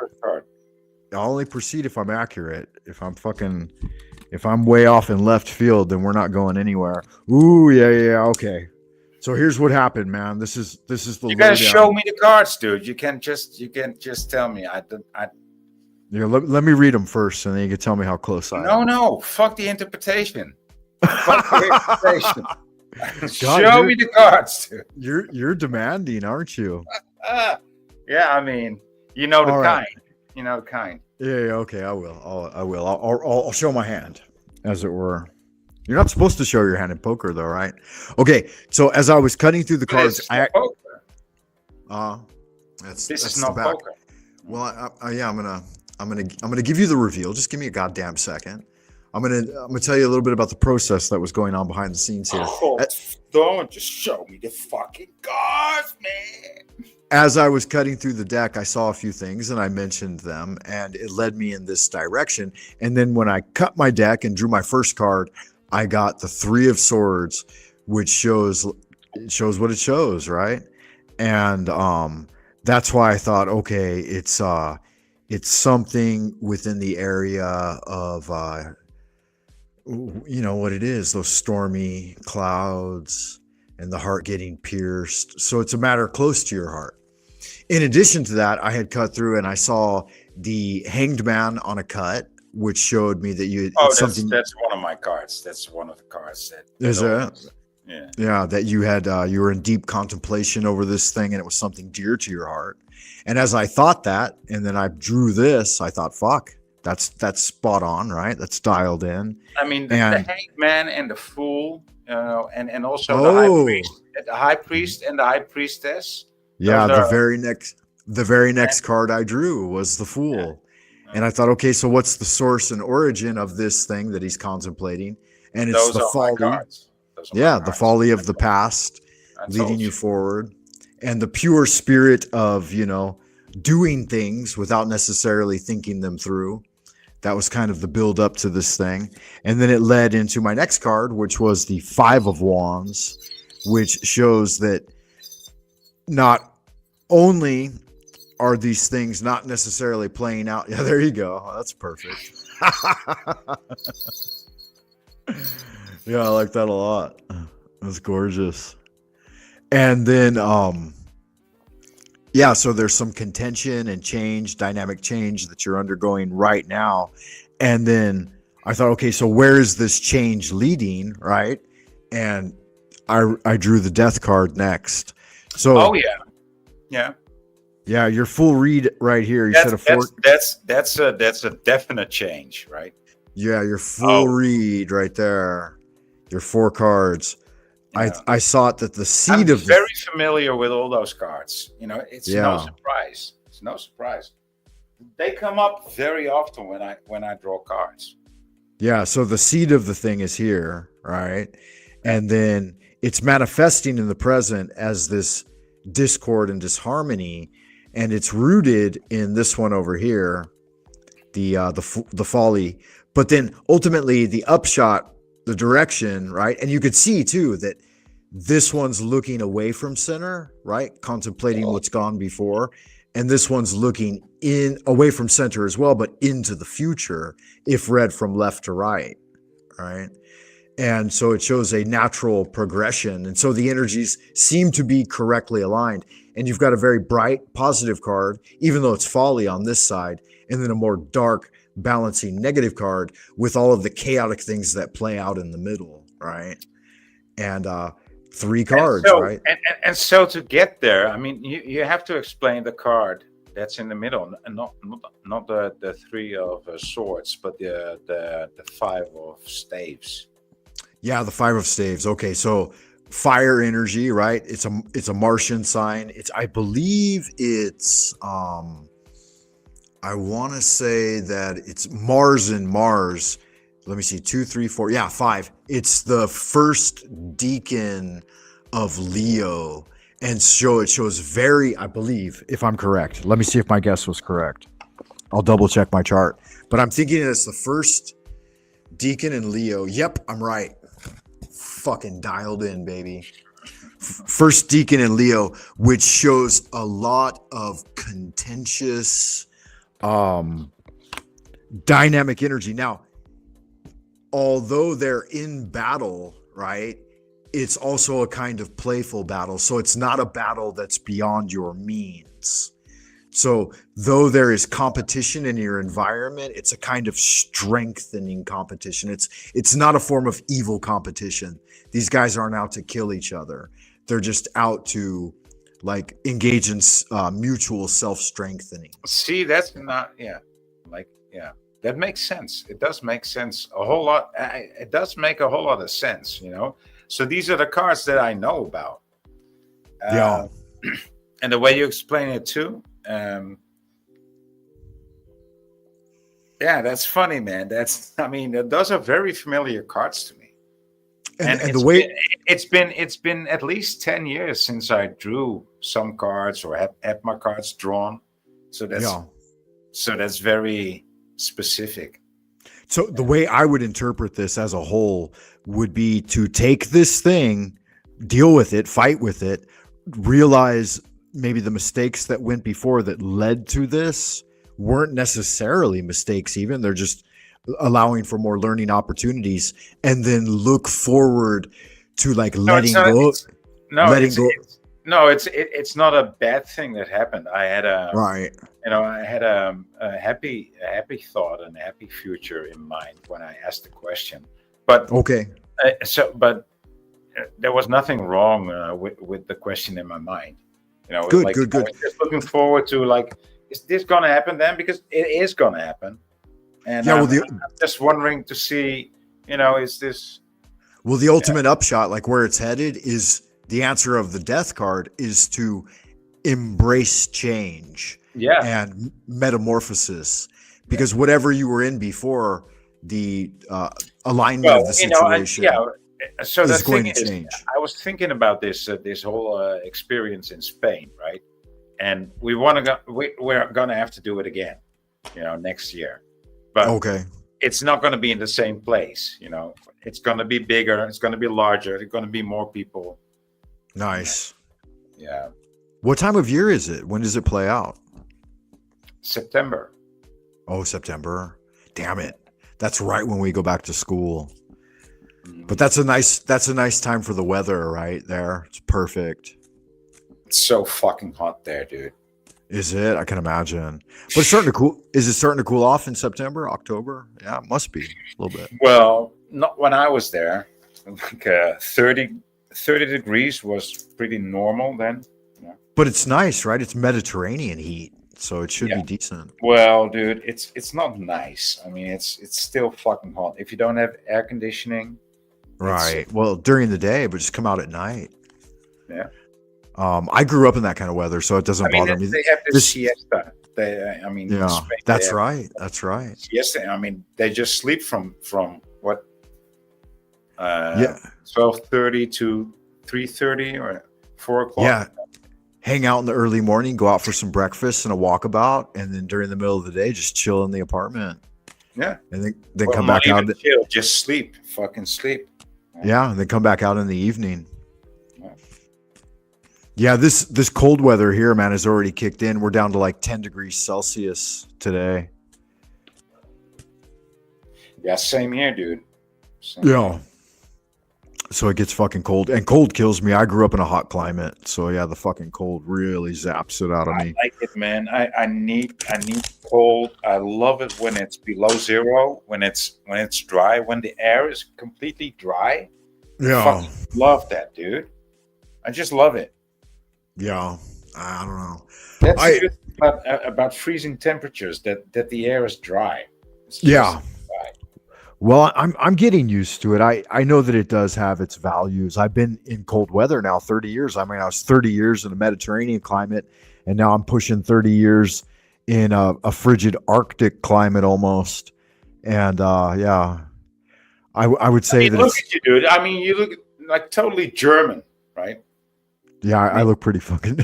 I'll only proceed if I'm accurate. If I'm way off in left field, then we're not going anywhere. Ooh, yeah, okay. So here's what happened, man. This is the. You gotta show me the cards, dude. You can't just tell me. Yeah, let me read them first, and then you can tell me how close I am. No. Fuck the interpretation. Fuck the interpretation. God, show me the cards, dude. You're demanding, aren't you? Yeah, I mean, you know the All kind. right. You know the kind. Yeah, okay, I will. I'll show my hand, as it were. You're not supposed to show your hand in poker, though, right? Okay, so as I was cutting through the cards, This is not poker. Well, I'm gonna give you the reveal. Just give me a goddamn second. I'm gonna tell you a little bit about the process that was going on behind the scenes here. Oh, don't just show me the fucking cards, man. As I was cutting through the deck, I saw a few things and I mentioned them, and it led me in this direction. And then when I cut my deck and drew my first card, I got the 3 of Swords, which shows what it shows, right? And that's why I thought, okay, it's something within the area of you know what it is, those stormy clouds and the heart getting pierced. So it's a matter close to your heart. In addition to that, I had cut through and I saw the Hanged Man on a cut, which showed me that you. Oh, that's one of my cards. That's one of the cards that. Is it? Yeah. Yeah, that you had. You were in deep contemplation over this thing, and it was something dear to your heart. And as I thought that, and then I drew this, I thought, "Fuck, that's spot on, right? That's dialed in." I mean, the Hanged Man and the Fool, and also the High Priest and the High Priestess. Yeah, the very next card I drew was the Fool. Yeah. And I thought, okay, so what's the source and origin of this thing that he's contemplating? And it's the folly. The folly of the past leading you forward. And the pure spirit of, doing things without necessarily thinking them through. That was kind of the build up to this thing. And then it led into my next card, which was the 5 of Wands, which shows that not only are these things not necessarily playing out. Yeah, there you go. Oh, that's perfect. Yeah, I like that a lot. That's gorgeous. And then, so there's some contention and change, dynamic change that you're undergoing right now. And then I thought, okay, so where is this change leading, right? And I drew the Death card next. So, yeah. Yeah, your full read right here. You said a four. That's a definite change, right? Yeah, your full Oh, read right there. Your 4 cards. yeah. I saw it that the I'm seed of the. very familiar with all those cards. You know, it's no Yeah. surprise. It's no surprise. They come up very often when I draw cards. Yeah, so the seed of the thing is here, right? Yeah. And then it's manifesting in the present as this discord and disharmony, and it's rooted in this one over here, the folly. But then ultimately the upshot, the direction, right? And you could see too that this one's looking away from center, right? Contemplating what's gone before. And this one's looking in away from center as well, but into the future if read from left to right, right? And so it shows a natural progression. And so the energies seem to be correctly aligned. And you've got a very bright, positive card, even though it's folly on this side, and then a more dark, balancing negative card with all of the chaotic things that play out in the middle, right? And 3 cards, right? And so to get there, I mean, you have to explain the card that's in the middle, and not the 3 of swords, but the 5 of staves. Yeah, the 5 of staves. Okay, so fire energy, right? It's a Martian sign. I believe it's I want to say that it's Mars and Mars. Let me see, 2, 3, 4. Yeah, 5. It's the first deacon of Leo. And so it shows very, I believe, if I'm correct. Let me see if my guess was correct. I'll double check my chart. But I'm thinking it's the first deacon in Leo. Yep, I'm right. Fucking dialed in, baby. First deacon in Leo, which shows a lot of contentious, dynamic energy. Now, although they're in battle, right? It's also a kind of playful battle. So it's not a battle that's beyond your means. So though there is competition in your environment, it's a kind of strengthening competition. It's not a form of evil competition. These guys aren't out to kill each other. They're just out to like engage in mutual self-strengthening. See, that's not, yeah, like, yeah, that makes sense. It does make sense a whole lot. It does make a whole lot of sense, you know. So these are the cards that I know about. Yeah. And the way you explain it too. Yeah, that's funny, man. I mean, those are very familiar cards to me. And it's been at least 10 years since I drew some cards or had my cards drawn. So that's very specific. So the way I would interpret this as a whole would be to take this thing, deal with it, fight with it, realize maybe the mistakes that went before that led to this weren't necessarily mistakes even. They're just allowing for more learning opportunities, and then look forward to like letting go. It's not a bad thing that happened. I had a happy thought and a happy future in mind when I asked the question. But okay, there was nothing wrong with the question in my mind. You know, good. I was just looking forward to like, is this going to happen then? Because it is going to happen. And I'm just wondering to see, you know, is this? Well, the ultimate upshot, like where it's headed, is the answer of the death card is to embrace change and metamorphosis, because whatever you were in before, the alignment of the situation so the is going thing to is, change. I was thinking about this whole experience in Spain, right? And we're gonna have to do it again, you know, next year. But it's not going to be in the same place, you know. It's going to be bigger. It's going to be larger. It's going to be more people. Nice. Yeah. What time of year is it? When does it play out? September. Oh, September. Damn it. That's right when we go back to school. But that's a nice time for the weather right there. It's perfect. It's so fucking hot there, dude. Is it? I can imagine. But it's starting to cool. Is it starting to cool off in September, October? Yeah, it must be a little bit. Well, not when I was there. Like 30 degrees was pretty normal then. Yeah. But it's nice, right? It's Mediterranean heat, so it should Yeah. be decent. Well, dude, it's not nice. I mean, it's still fucking hot. If you don't have air conditioning, Right. Well, during the day, but just come out at night. yeah. I grew up in that kind of weather, so it doesn't I mean, bother me. they have this This- siesta. I mean, in Yeah, Spain, they that's have right. That's right. siesta. I mean, they just sleep from what? Yeah. 12:30 to 3:30 or 4 o'clock. Yeah. Hang out in the early morning, go out for some breakfast and a walkabout, and then during the middle of the day, just chill in the apartment. Yeah. And then Well, come not back out. even chill, just sleep. Fucking sleep. Yeah, and then come back out in the evening. Yeah. Yeah, this cold weather here, man, has already kicked in. We're down to like 10 degrees Celsius today. Yeah, same here, dude. Same Yeah. here. So it gets fucking cold, and cold kills me. I grew up in a hot climate, so yeah, the fucking cold really zaps it out of I me. like it, man. I need cold. I love it when it's below zero, when it's dry, when the air is completely dry. Yeah, Fucking love that, dude. I just love it. yeah. I don't know. That's I- good about freezing temperatures. That the air is dry. It's just Yeah. dry. Well, I'm getting used to it. I know that it does have its values. I've been in cold weather now 30 years. I mean, I was 30 years in a Mediterranean climate, and now I'm pushing 30 years in a frigid Arctic climate almost. And yeah, I would say that Look it's, at you, dude. I mean, you look like totally German, right? yeah, I look pretty fucking.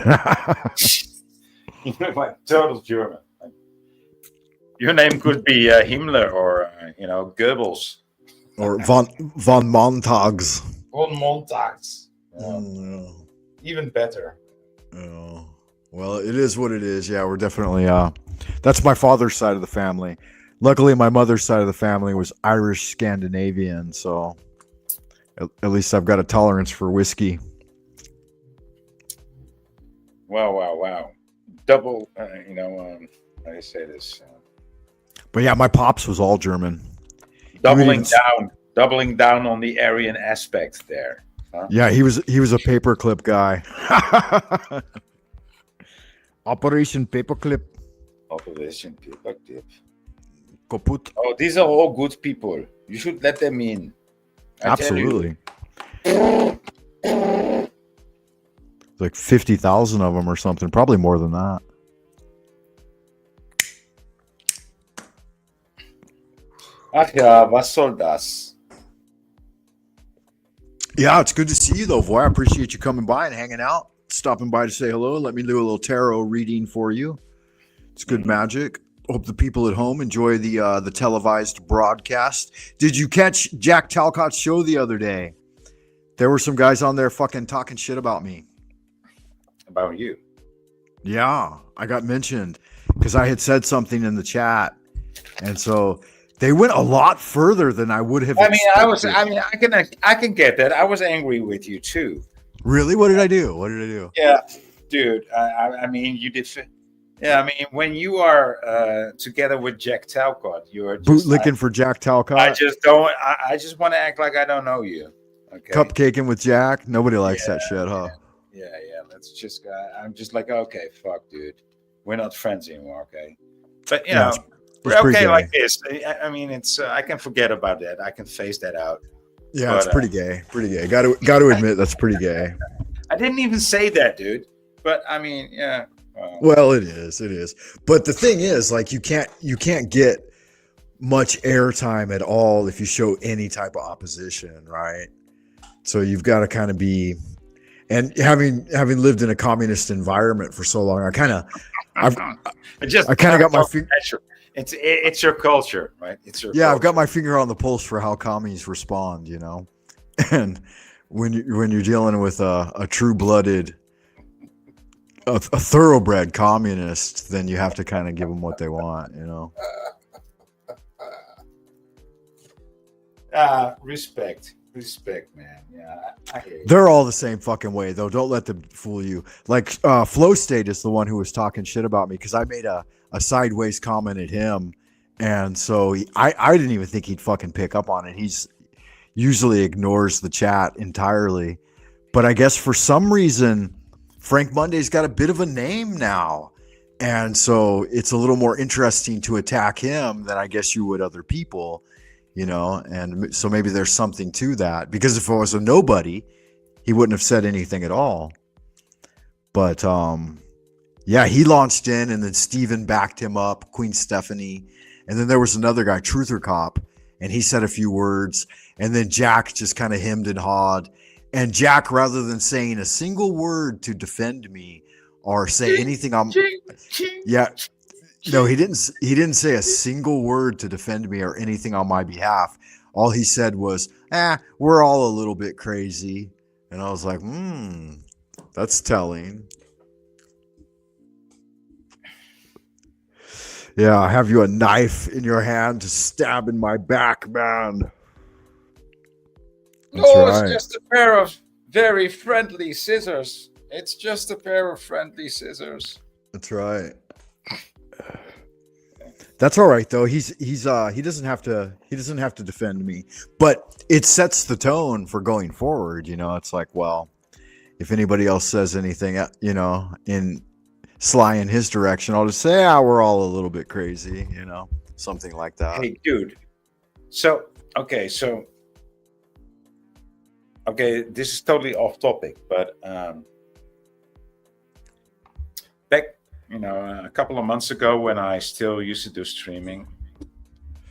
You look like total German. Like, your name could be Himmler or Goebbels. Or von Montags. Von Montags. Yeah. Even better. Yeah. Well, it is what it is. Yeah, we're definitely that's my father's side of the family. Luckily, my mother's side of the family was Irish Scandinavian, so at least I've got a tolerance for whiskey. Wow. Double, how do you say this? But yeah, my pops was all German. Doubling even- down on the Aryan aspect there. Huh? Yeah, he was a paperclip guy. Operation Paperclip. Operation Paperclip. Kaput. Oh, these are all good people. You should let them in. I tell you. Absolutely. Like 50,000 of them or something, probably more than that. Ach ja, was soll das? Yeah, it's good to see you though, boy. I appreciate you coming by and hanging out, stopping by to say hello. Let me do a little tarot reading for you. It's good magic. Hope the people at home enjoy the televised broadcast. Did you catch Jack Talcott's show the other day? There were some guys on there fucking talking shit about me. About you. Yeah, I got mentioned because I had said something in the chat, and so they went a lot further than I would have. I mean, expected. I can get that. I was angry with you too. Really? What did I do? What did I do? Yeah, dude. I mean, you did. Yeah, I mean, when you are together with Jack Talcott, you're just Bootlicking for Jack Talcott. I just don't. I just want to act like I don't know you. Okay. Cupcaking with Jack. Nobody likes that shit, huh? Yeah. Let's just. I'm just like, okay, fuck, dude. We're not friends anymore, okay? But you know, it's we're pretty okay gay. like this. I mean, it's. I can forget about that. I can phase that out. Yeah, But, it's pretty gay. Pretty gay. Got to admit that's pretty gay. I didn't even say that, dude. But I mean, yeah. Well, it is. It is. But the thing is, like, you can't get much airtime at all if you show any type of opposition, right? So you've got to kind of be, and having lived in a communist environment for so long, I kind of got my finger. It's your culture, right? It's your Yeah, culture. I've got my finger on the pulse for how commies respond, you know. And when you're dealing with a true-blooded, a thoroughbred communist, then you have to kind of give them what they want, you know. Respect, man. Yeah, I hear you. They're all the same fucking way, though. Don't let them fool you. Like Flow State is the one who was talking shit about me because I made a sideways comment at him, and so I didn't even think he'd fucking pick up on it. He's usually ignores the chat entirely, but I guess for some reason Frank Monday's got a bit of a name now. And so it's a little more interesting to attack him than I guess you would other people, you know? And so maybe there's something to that, because if it was a nobody, he wouldn't have said anything at all. But yeah, he launched in, and then Steven backed him up, Queen Stephanie. And then there was another guy, Truther Cop, and he said a few words. And then Jack just kind of hemmed and hawed. And Jack, rather than saying a single word to defend me or say anything, no, he didn't say a single word to defend me or anything on my behalf. All he said was, we're all a little bit crazy. And I was like, that's telling. Yeah, I have you a knife in your hand to stab in my back, man. That's right. It's just a pair of very friendly scissors. It's just a pair of friendly scissors. That's right. That's all right though. He doesn't have to defend me, but it sets the tone for going forward. You know, it's like, well, if anybody else says anything, you know, in sly in his direction, I'll just say, we're all a little bit crazy, you know, something like that. Hey, dude. So, this is totally off topic, but back, you know, a couple of months ago when I still used to do streaming,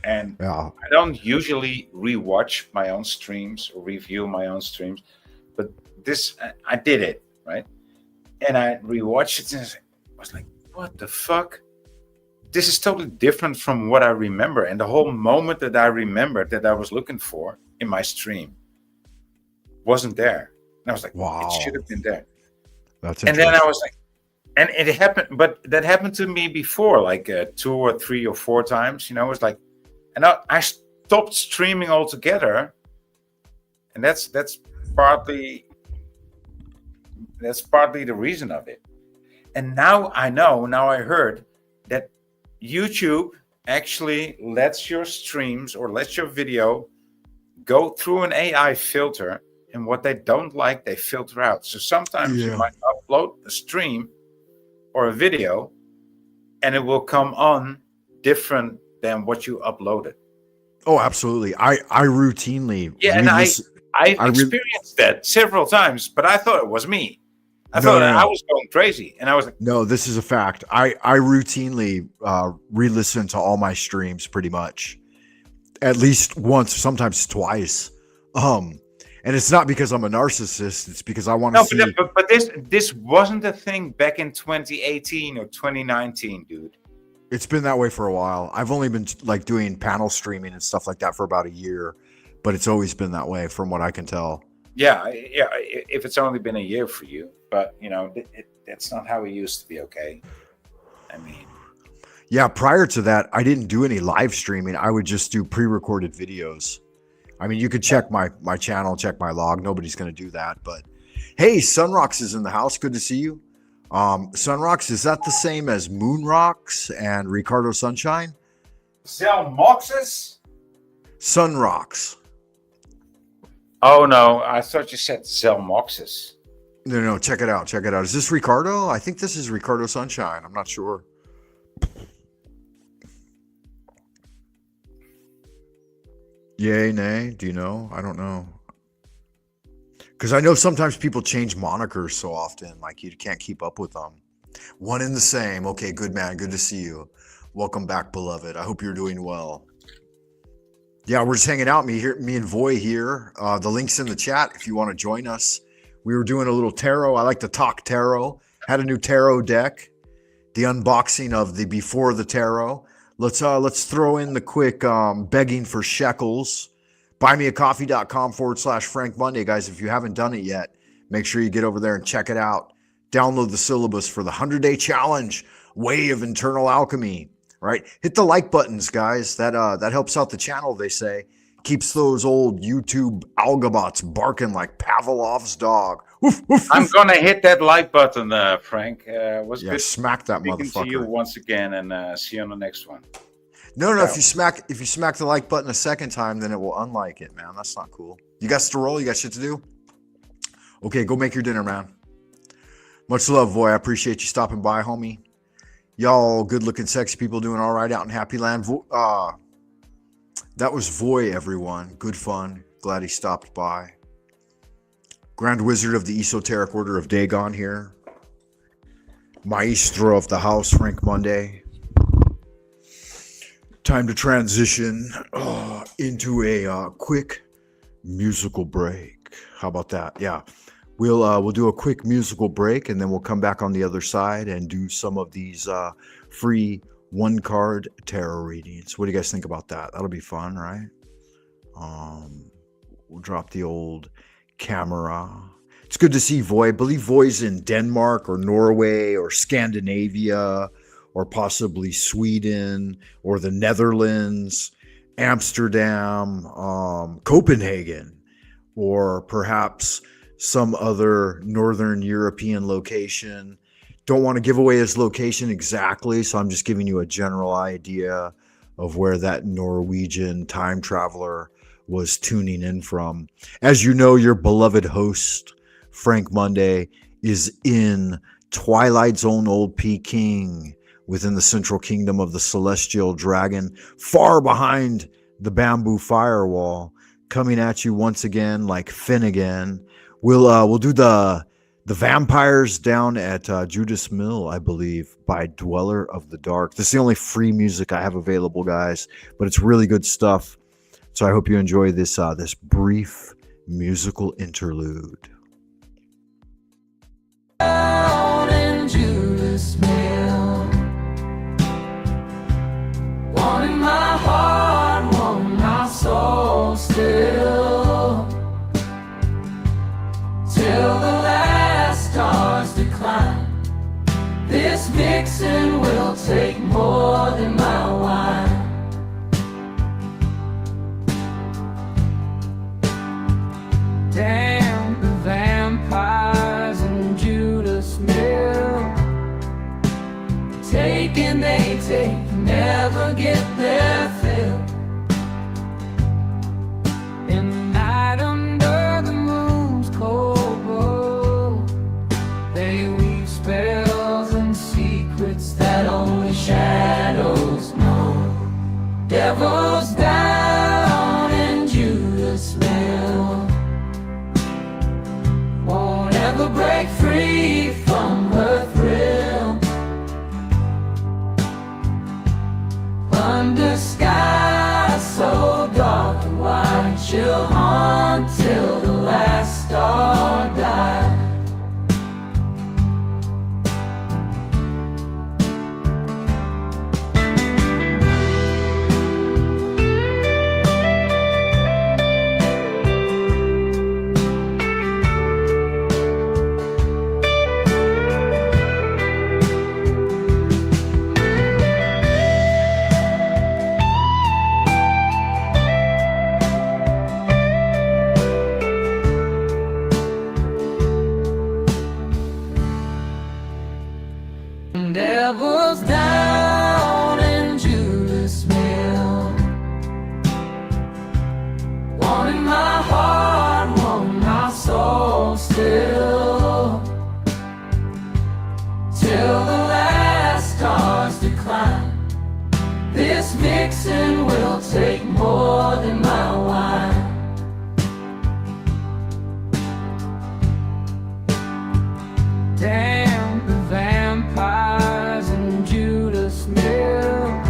and I don't usually rewatch my own streams or review my own streams, but this, I did it, right? And I rewatched it and I was like, what the fuck? This is totally different from what I remember. And the whole moment that I remembered that I was looking for in my stream wasn't there. And I was like, wow, it should have been there. That's and then I was like, and it happened, but that happened to me before, like 2 or 3 or 4 times, you know. It's like, and I stopped streaming altogether. And that's partly the reason of it. And now I heard that YouTube actually lets your streams or lets your video go through an AI filter, and what they don't like, they filter out. So sometimes you might upload a stream or a video and it will come on different than what you uploaded. Oh, absolutely. I routinely. Yeah, and I experienced that several times, but I thought it was me. I thought I was going crazy, and I was like, no, this is a fact. I routinely re-listen to all my streams pretty much at least once, sometimes twice. And it's not because I'm a narcissist. It's because I want to see. But this wasn't a thing back in 2018 or 2019, dude. It's been that way for a while. I've only been like doing panel streaming and stuff like that for about a year, but it's always been that way from what I can tell. Yeah. If it's only been a year for you, but you know, that's not how it used to be. Okay. I mean, yeah, prior to that, I didn't do any live streaming. I would just do pre-recorded videos. I mean, you could check my channel, check my log. Nobody's going to do that. But hey, Sunrocks is in the house. Good to see you. Sunrocks, is that the same as Moonrocks and Ricardo Sunshine? Zelmoxes? Sunrocks. Oh, no. I thought you said Zelmoxes. No, check it out. Check it out. Is this Ricardo? I think this is Ricardo Sunshine. I'm not sure. Yay, nay? Do you know? I don't know. Because I know sometimes people change monikers so often, like you can't keep up with them. One and the same. Okay, good man. Good to see you. Welcome back, beloved. I hope you're doing well. Yeah, we're just hanging out. Me and Voy here. The link's in the chat if you want to join us. We were doing a little tarot. I like to talk tarot. Had a new tarot deck. The unboxing of the Before the Tarot. Let's throw in the quick begging for shekels. Buymeacoffee.com/Frank Monday, guys. If you haven't done it yet, make sure you get over there and check it out. Download the syllabus for the 100-day challenge, Way of Internal Alchemy. Right? Hit the like buttons, guys. That helps out the channel, they say. Keeps those old YouTube algabots barking like Pavlov's dog. Woof, woof, I'm woof. gonna hit that like button, Frank. Was good smack that motherfucker. To you once again, and see you on the next one. No. If you smack the like button a second time, then it will unlike it, man. That's not cool. You got to roll. You got shit to do. Okay, go make your dinner, man. Much love, Voy. I appreciate you stopping by, homie. Y'all good-looking, sexy people doing all right out in Happy Land. That was Voy, everyone. Good fun. Glad he stopped by. Grand Wizard of the Esoteric Order of Dagon here. Maestro of the house, Frank Monday. Time to transition into a quick musical break. How about that? Yeah. We'll do a quick musical break, and then we'll come back on the other side and do some of these free one-card tarot readings. What do you guys think about that? That'll be fun, right? We'll drop the old camera. It's good to see Voy. I believe Voy's in Denmark or Norway or Scandinavia or possibly Sweden or the Netherlands, Amsterdam, Copenhagen, or perhaps some other Northern European location. Don't want to give away his location exactly, so I'm just giving you a general idea of where that Norwegian time traveler was tuning in from. As you know, your beloved host, Frank Monday, is in Twilight Zone Old Peking within the central kingdom of the Celestial Dragon, far behind the bamboo firewall, coming at you once again like Finnegan. We'll do the vampires down at Judas Mill, I believe, by Dweller of the Dark. This is the only free music I have available, guys, but it's really good stuff. So I hope you enjoy this this brief musical interlude. Down in Judas Mill, one in my heart, one in my soul still. Till the last stars decline, this vixen will take more than my wine. Damn the vampires in Judas Mill, take and they take, never get their fill. In the night under the moon's cold glow, they weave spells and secrets that only shadows know. Devils down in Judas Mill won't ever break free from her thrill. Under skies so dark and wide, she'll haunt till the last star dies. Devils down in Judas Mill, one in my heart, one in my soul still. Till the last stars decline, this vixen will take more than my wine. Damn the vampires in Judas Mill,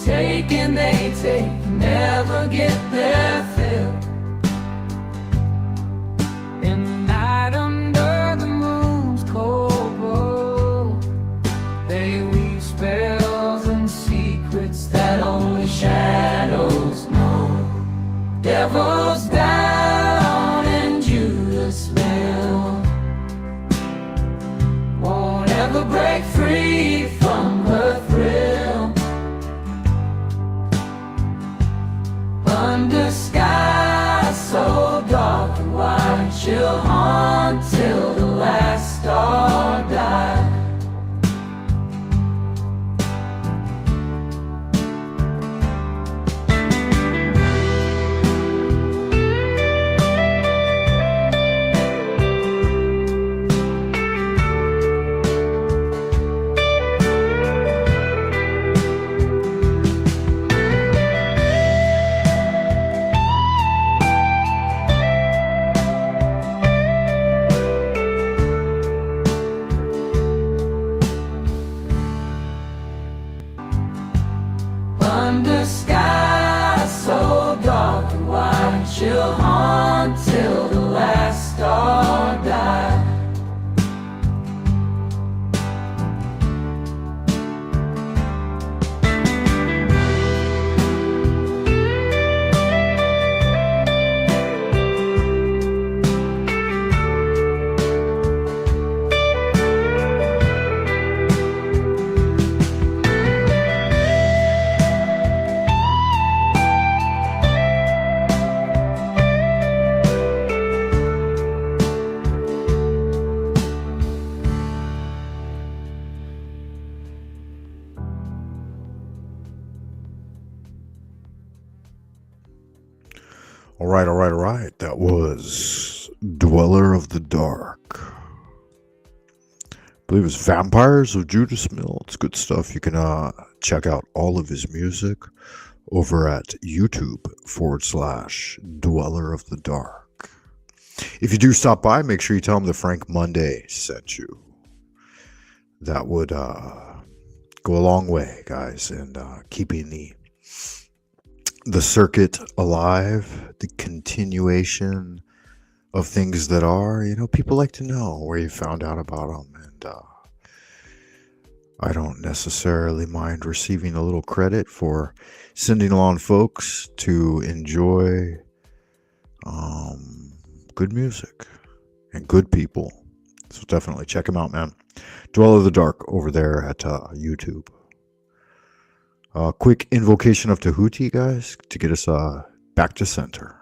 take and they take, never get their fill. In the night under the moon's cold glow, they weave spells and secrets that only shadows know. Devils down in Judas Mill won't ever break free from her thrill. Under skies so dark and wide, she'll haunt till the last star dies. under skies so dark and wide, she'll haunt till the last star dies. All right. That was Dweller of the Dark. I believe it's Vampires of Judas Mill. It's good stuff. You can check out all of his music over at YouTube/Dweller of the Dark. If you do stop by, make sure you tell him that Frank Monday sent you. That would go a long way, guys, in keeping the circuit alive, the continuation of things that are, people like to know where you found out about them. And I don't necessarily mind receiving a little credit for sending along folks to enjoy good music and good people. So definitely check them out, man. Dweller of the Dark over there at YouTube. Quick invocation of Tahuti, guys, to get us back to center.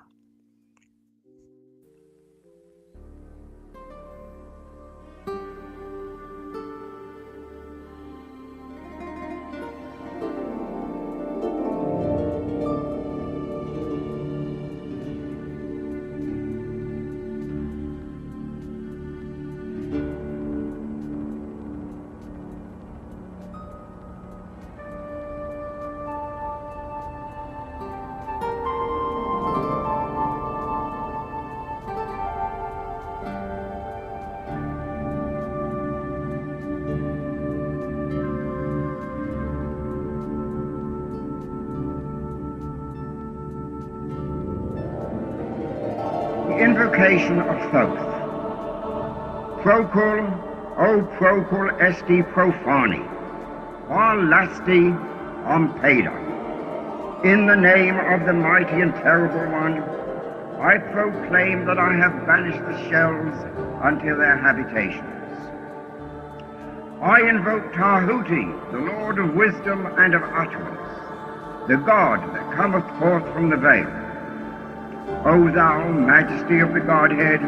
Invocation of Thoth. Procul, O procul esti profani, qual lasti ompeda. In the name of the mighty and terrible one, I proclaim that I have banished the shells unto their habitations. I invoke Tahuti, the Lord of wisdom and of utterance, the God that cometh forth from the veil. O thou majesty of the Godhead,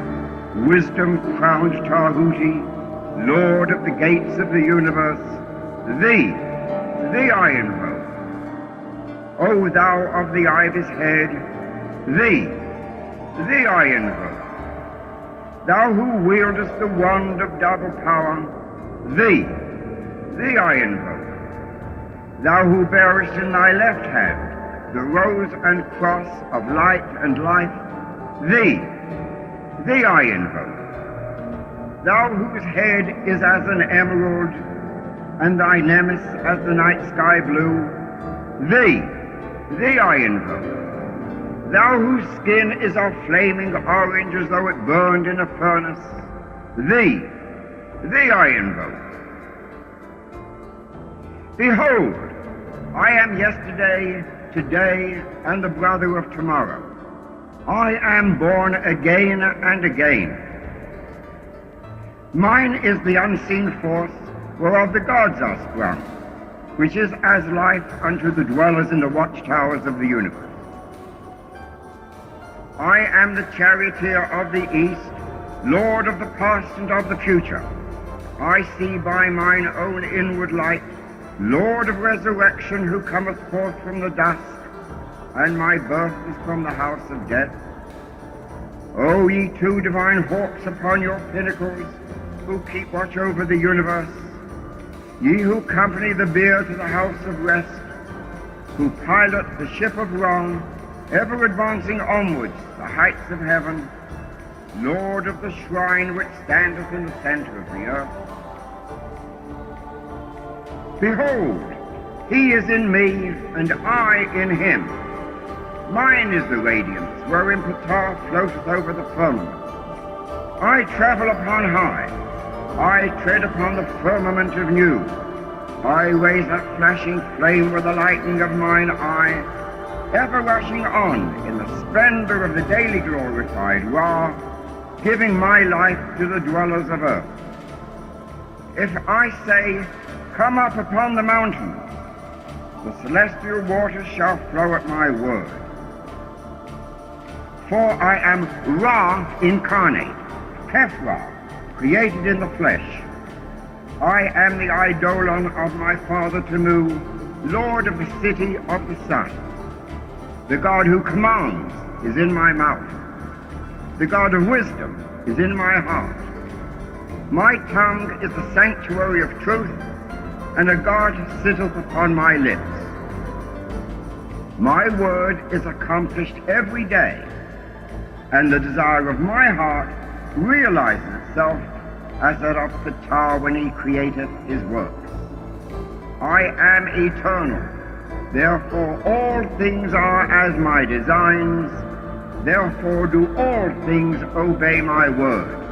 wisdom-crowned Tahuti, Lord of the gates of the universe, thee I invoke. O thou of the ibis head, thee I invoke. Thou who wieldest the wand of double power, thee I invoke. Thou who bearest in thy left hand the rose and cross of light and life, thee I invoke. Thou whose head is as an emerald, and thy nemes as the night sky blue, thee I invoke. Thou whose skin is of flaming orange as though it burned in a furnace, thee I invoke. Behold, I am yesterday, today, and the brother of tomorrow. I am born again and again. Mine is the unseen force whereof the gods are sprung, which is as life unto the dwellers in the watchtowers of the universe. I am the charioteer of the east, lord of the past and of the future. I see by mine own inward light, Lord of resurrection, who cometh forth from the dust, and my birth is from the house of death. O ye two divine hawks upon your pinnacles, who keep watch over the universe, ye who company the bier to the house of rest, who pilot the ship of wrong, ever advancing onwards the heights of heaven, Lord of the shrine which standeth in the center of the earth. Behold, He is in me, and I in him. Mine is the radiance wherein Ptah floateth over the firmament. I travel upon high. I tread upon the firmament of new. I raise up flashing flame with the lightning of mine eye, ever rushing on in the splendor of the daily glorified Ra, giving my life to the dwellers of earth. If I say, come up upon the mountains, the celestial waters shall flow at my word. For I am Ra incarnate, Hephrah, created in the flesh. I am the eidolon of my father Temu, lord of the city of the sun. The God who commands is in my mouth. The God of wisdom is in my heart. My tongue is the sanctuary of truth, and a guard sitteth upon my lips. My word is accomplished every day, and the desire of my heart realizes itself as that of Ptah when he createth his works. I am eternal, therefore all things are as my designs, therefore do all things obey my word.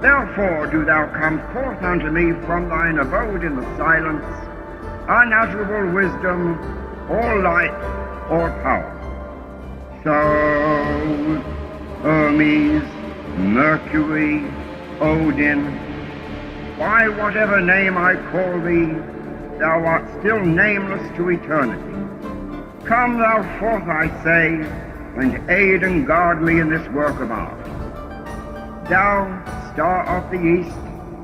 Therefore do thou come forth unto me from thine abode in the silence, unutterable wisdom, or light, or power. So, Hermes, Mercury, Odin, by whatever name I call thee, thou art still nameless to eternity. Come thou forth, I say, and aid and guard me in this work of art. Thou, star of the east,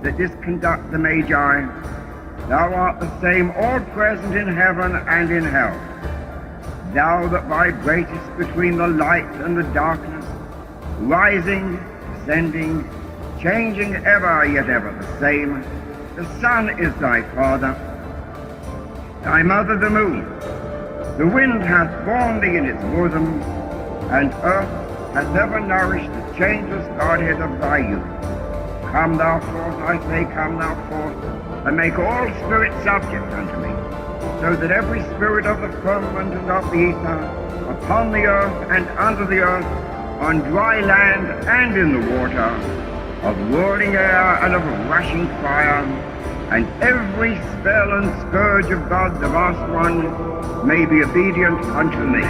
that didst conduct the Magi, thou art the same all-present in heaven and in hell. Thou that vibratest between the light and the darkness, rising, descending, changing ever, yet ever the same. The sun is thy father, thy mother the moon. The wind hath borne thee in its bosom, and earth hath ever nourished the changeless Godhead of thy youth. Come thou forth, I say, come thou forth, and make all spirits subject unto me, so that every spirit of the firmament and of the ether, upon the earth and under the earth, on dry land and in the water, of whirling air and of rushing fire, and every spell and scourge of God the vast one may be obedient unto me.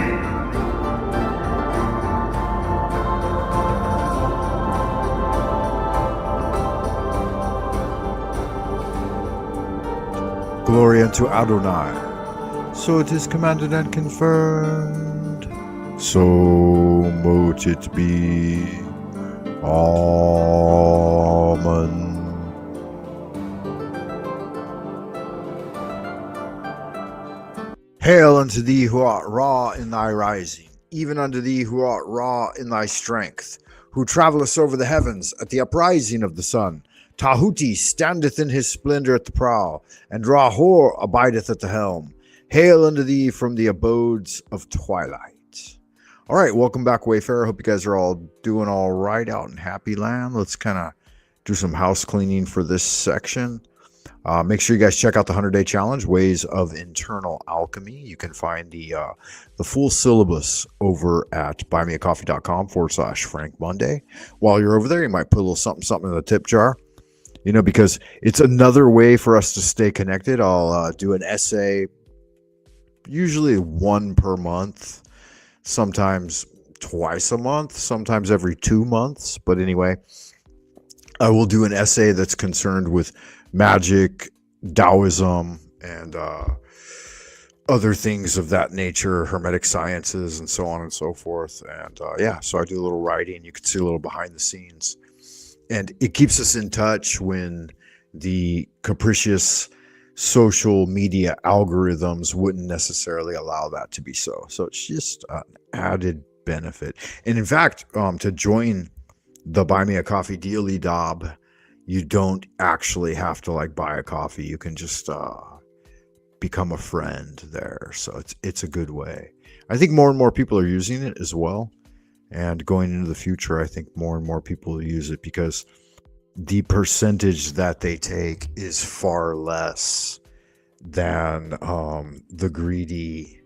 Glory unto Adonai. So it is commanded and confirmed. So mote it be. Amen. Hail unto thee who art Ra in thy rising, even unto thee who art Ra in thy strength, who travellest over the heavens at the uprising of the sun. Tahuti standeth in his splendor at the prow, and Ra-Hor abideth at the helm. Hail unto thee from the abodes of twilight. All right, welcome back, Wayfarer. Hope you guys are all doing all right out in Happy Land. Let's kind of do some house cleaning for this section. Make sure you guys check out the 100-day challenge, Ways of Internal Alchemy. You can find the full syllabus over at buymeacoffee.com/Frank Monday. While you're over there, you might put a little something in the tip jar. You know, because it's another way for us to stay connected. I'll do an essay, usually one per month, sometimes twice a month, sometimes every 2 months. But anyway, I will do an essay that's concerned with magic, Taoism, and other things of that nature, Hermetic sciences, and so on and so forth. And yeah, so I do a little writing. You can see a little behind the scenes. And it keeps us in touch when the capricious social media algorithms wouldn't necessarily allow that to be so. So it's just an added benefit. And in fact, to join the Buy Me a Coffee Dealy Dob, you don't actually have to like buy a coffee. You can just become a friend there. So it's a good way. I think more and more people are using it as well. And going into the future, I think more and more people will use it because the percentage that they take is far less than the greedy.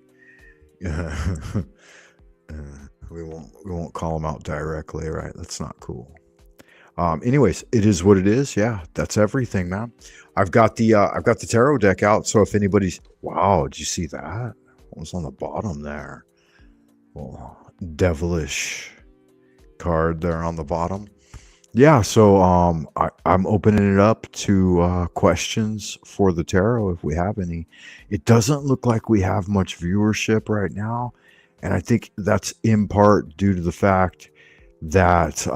We won't call them out directly, right? That's not cool. Anyways, it is what it is. Yeah, that's everything, man. I've got the tarot deck out. So if anybody's, wow, did you see that? What was on the bottom there? Well, devilish card there on the bottom. Yeah, so I'm opening it up to questions for the tarot if we have any. It doesn't look like we have much viewership right now, and I think that's in part due to the fact that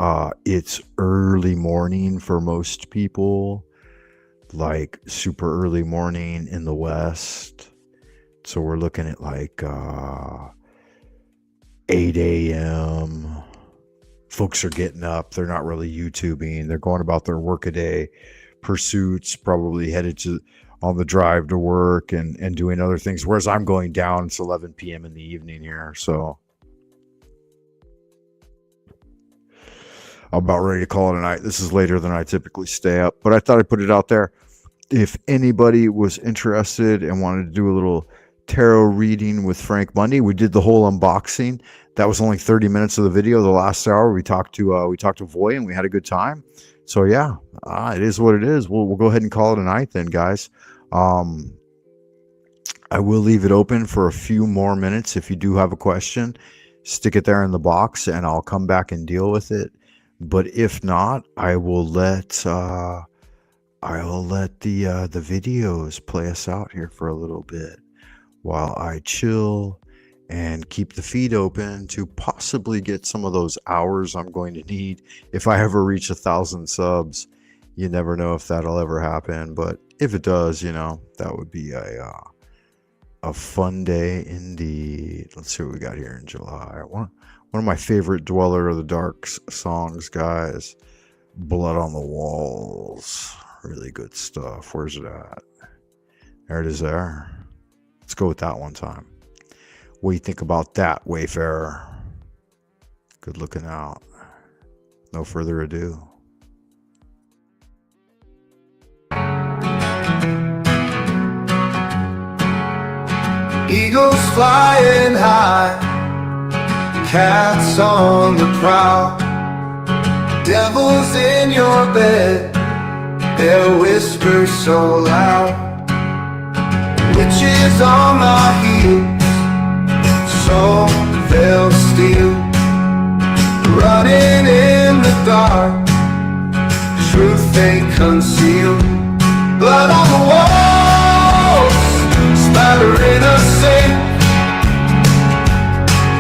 it's early morning for most people, like super early morning in the West. So we're looking at like 8 a.m. Folks are getting up. They're not really YouTubing. They're going about their workaday pursuits, probably headed on the drive to work and doing other things. Whereas I'm going down. It's 11 p.m. in the evening here. So I'm about ready to call it a night. This is later than I typically stay up, but I thought I'd put it out there. If anybody was interested and wanted to do a little tarot reading with Frank Mundy, we did the whole unboxing. That was only 30 minutes of the video. The last hour we talked to Voy and we had a good time. So yeah, it is what it is. We'll go ahead and call it a night then, guys. I will leave it open for a few more minutes. If you do have a question, stick it there in the box and I'll come back and deal with it. But if not, I will let the videos play us out here for a little bit while I chill and keep the feed open to possibly get some of those hours I'm going to need if I ever reach 1,000 subs. You never know if that'll ever happen, but if it does, that would be a fun day indeed. Let's see what we got here in July. One of my favorite Dweller of the Dark songs, guys. Blood on the Walls. Really good stuff. Where's it at? There it is there. Let's go with that one time. What do you think about that, Wayfarer? Good looking out. No further ado. Eagles flying high, cats on the prowl, devils in your bed, their whispers so loud, witches on my heels, so they'll steal, running in the dark, truth they conceal, blood on the walls, splattering a sink.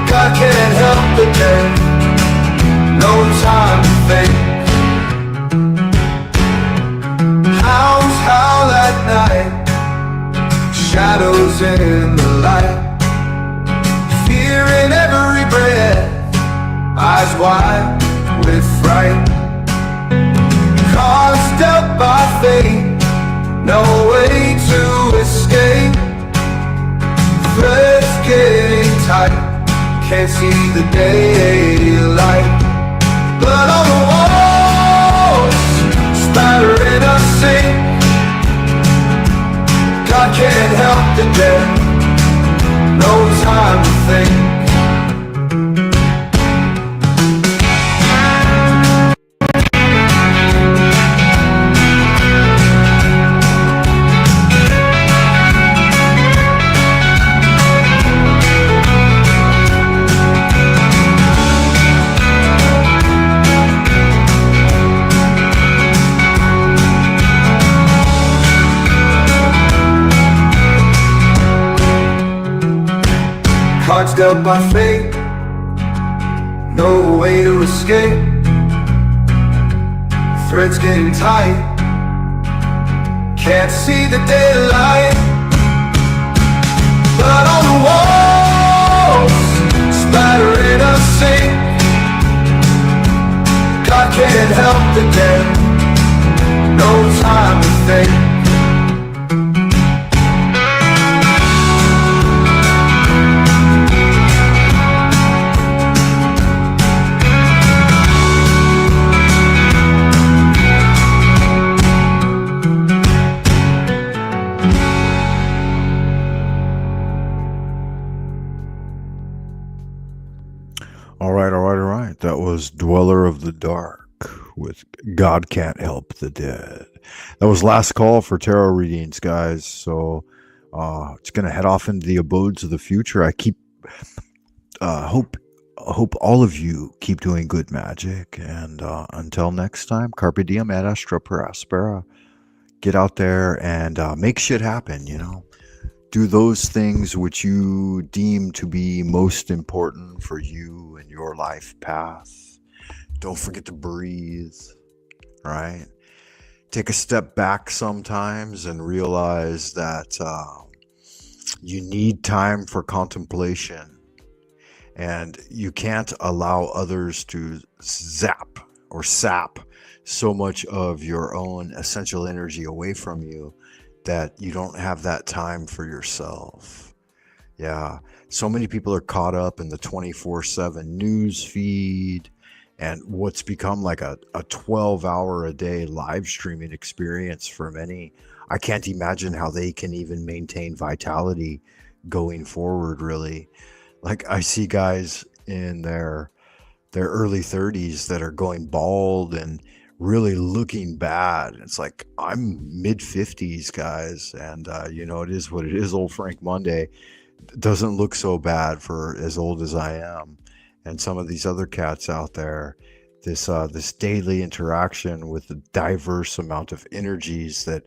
God can't help the dead, no time to think. Hounds howl at night, shadows in the light, fear in every breath, eyes wide with fright. Cards dealt by fate, no way to escape. Threads getting tight, can't see the daylight. Blood on the walls, splattering a sink. God can't help the dead, no time to think. Cards dealt by fate, no way to escape. Threads getting tight, can't see the daylight. Blood on the walls, splattering a sink. God can't help the dead, no time to think. All right, all right, all right. That was Dweller of the Dark with God Can't Help the Dead. That was last call for tarot readings, guys. So it's gonna head off into the abodes of the future. I keep hope all of you keep doing good magic, and until next time, carpe diem ad astra per aspera. Get out there and make shit happen. You know, do those things which you deem to be most important for you and your life path. Don't forget to breathe, right? Take a step back sometimes and realize that you need time for contemplation, and you can't allow others to zap or sap so much of your own essential energy away from you that you don't have that time for yourself. Yeah, so many people are caught up in the 24/7 news feed and what's become like a 12-hour a day live streaming experience for many. I can't imagine how they can even maintain vitality going forward, really. Like, I see guys in their early 30s that are going bald and really looking bad. It's like, I'm mid 50s, guys, and you know, it is what it is. Old Frank Monday doesn't look so bad for as old as I am. And some of these other cats out there, this daily interaction with the diverse amount of energies that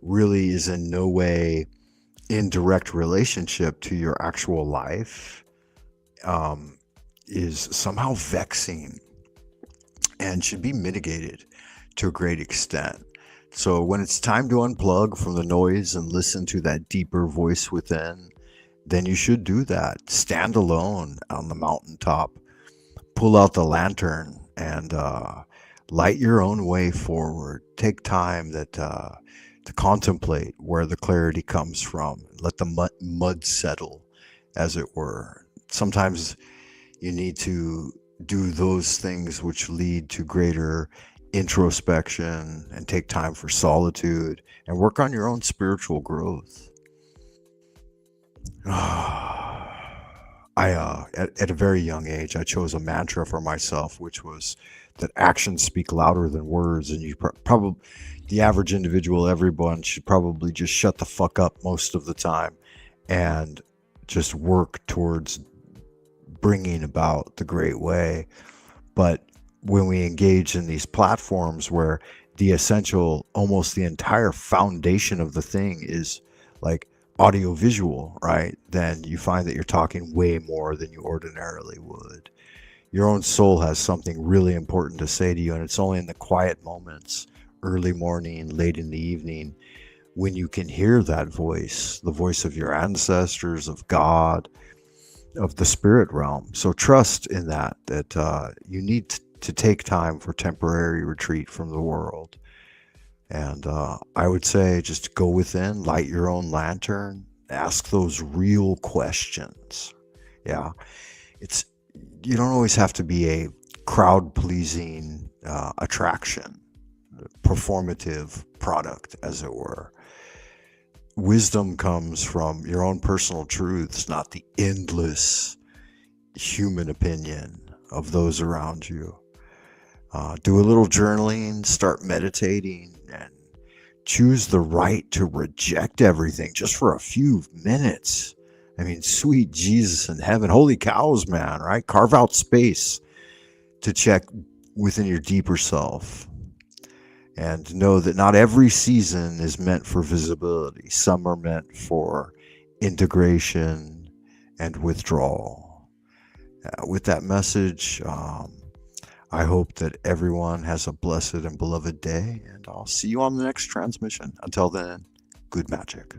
really is in no way in direct relationship to your actual life, is somehow vexing and should be mitigated to a great extent. So when it's time to unplug from the noise and listen to that deeper voice within, then you should do that. Stand alone on the mountaintop, pull out the lantern, and light your own way forward. Take time to contemplate where the clarity comes from. Let the mud settle, as it were. Sometimes you need to do those things which lead to greater introspection and take time for solitude and work on your own spiritual growth. At a very young age, I chose a mantra for myself, which was that actions speak louder than words, and you probably, the average individual, everyone should probably just shut the fuck up most of the time and just work towards bringing about the great way. But when we engage in these platforms where the essential, almost the entire foundation of the thing is like audiovisual, right? Then you find that you're talking way more than you ordinarily would. Your own soul has something really important to say to you, and it's only in the quiet moments, early morning, late in the evening, when you can hear that voice, the voice of your ancestors, of God, of the spirit realm. So trust in that you need to take time for temporary retreat from the world. And I would say just go within, light your own lantern, ask those real questions. Yeah, you don't always have to be a crowd-pleasing attraction, performative product, as it were. Wisdom comes from your own personal truths, not the endless human opinion of those around you. Do a little journaling, start meditating, and choose the right to reject everything just for a few minutes. I mean, sweet Jesus in heaven, holy cows, man, right? Carve out space to check within your deeper self. And know that not every season is meant for visibility. Some are meant for integration and withdrawal. With that message, I hope that everyone has a blessed and beloved day, and I'll see you on the next transmission. Until then, good magic.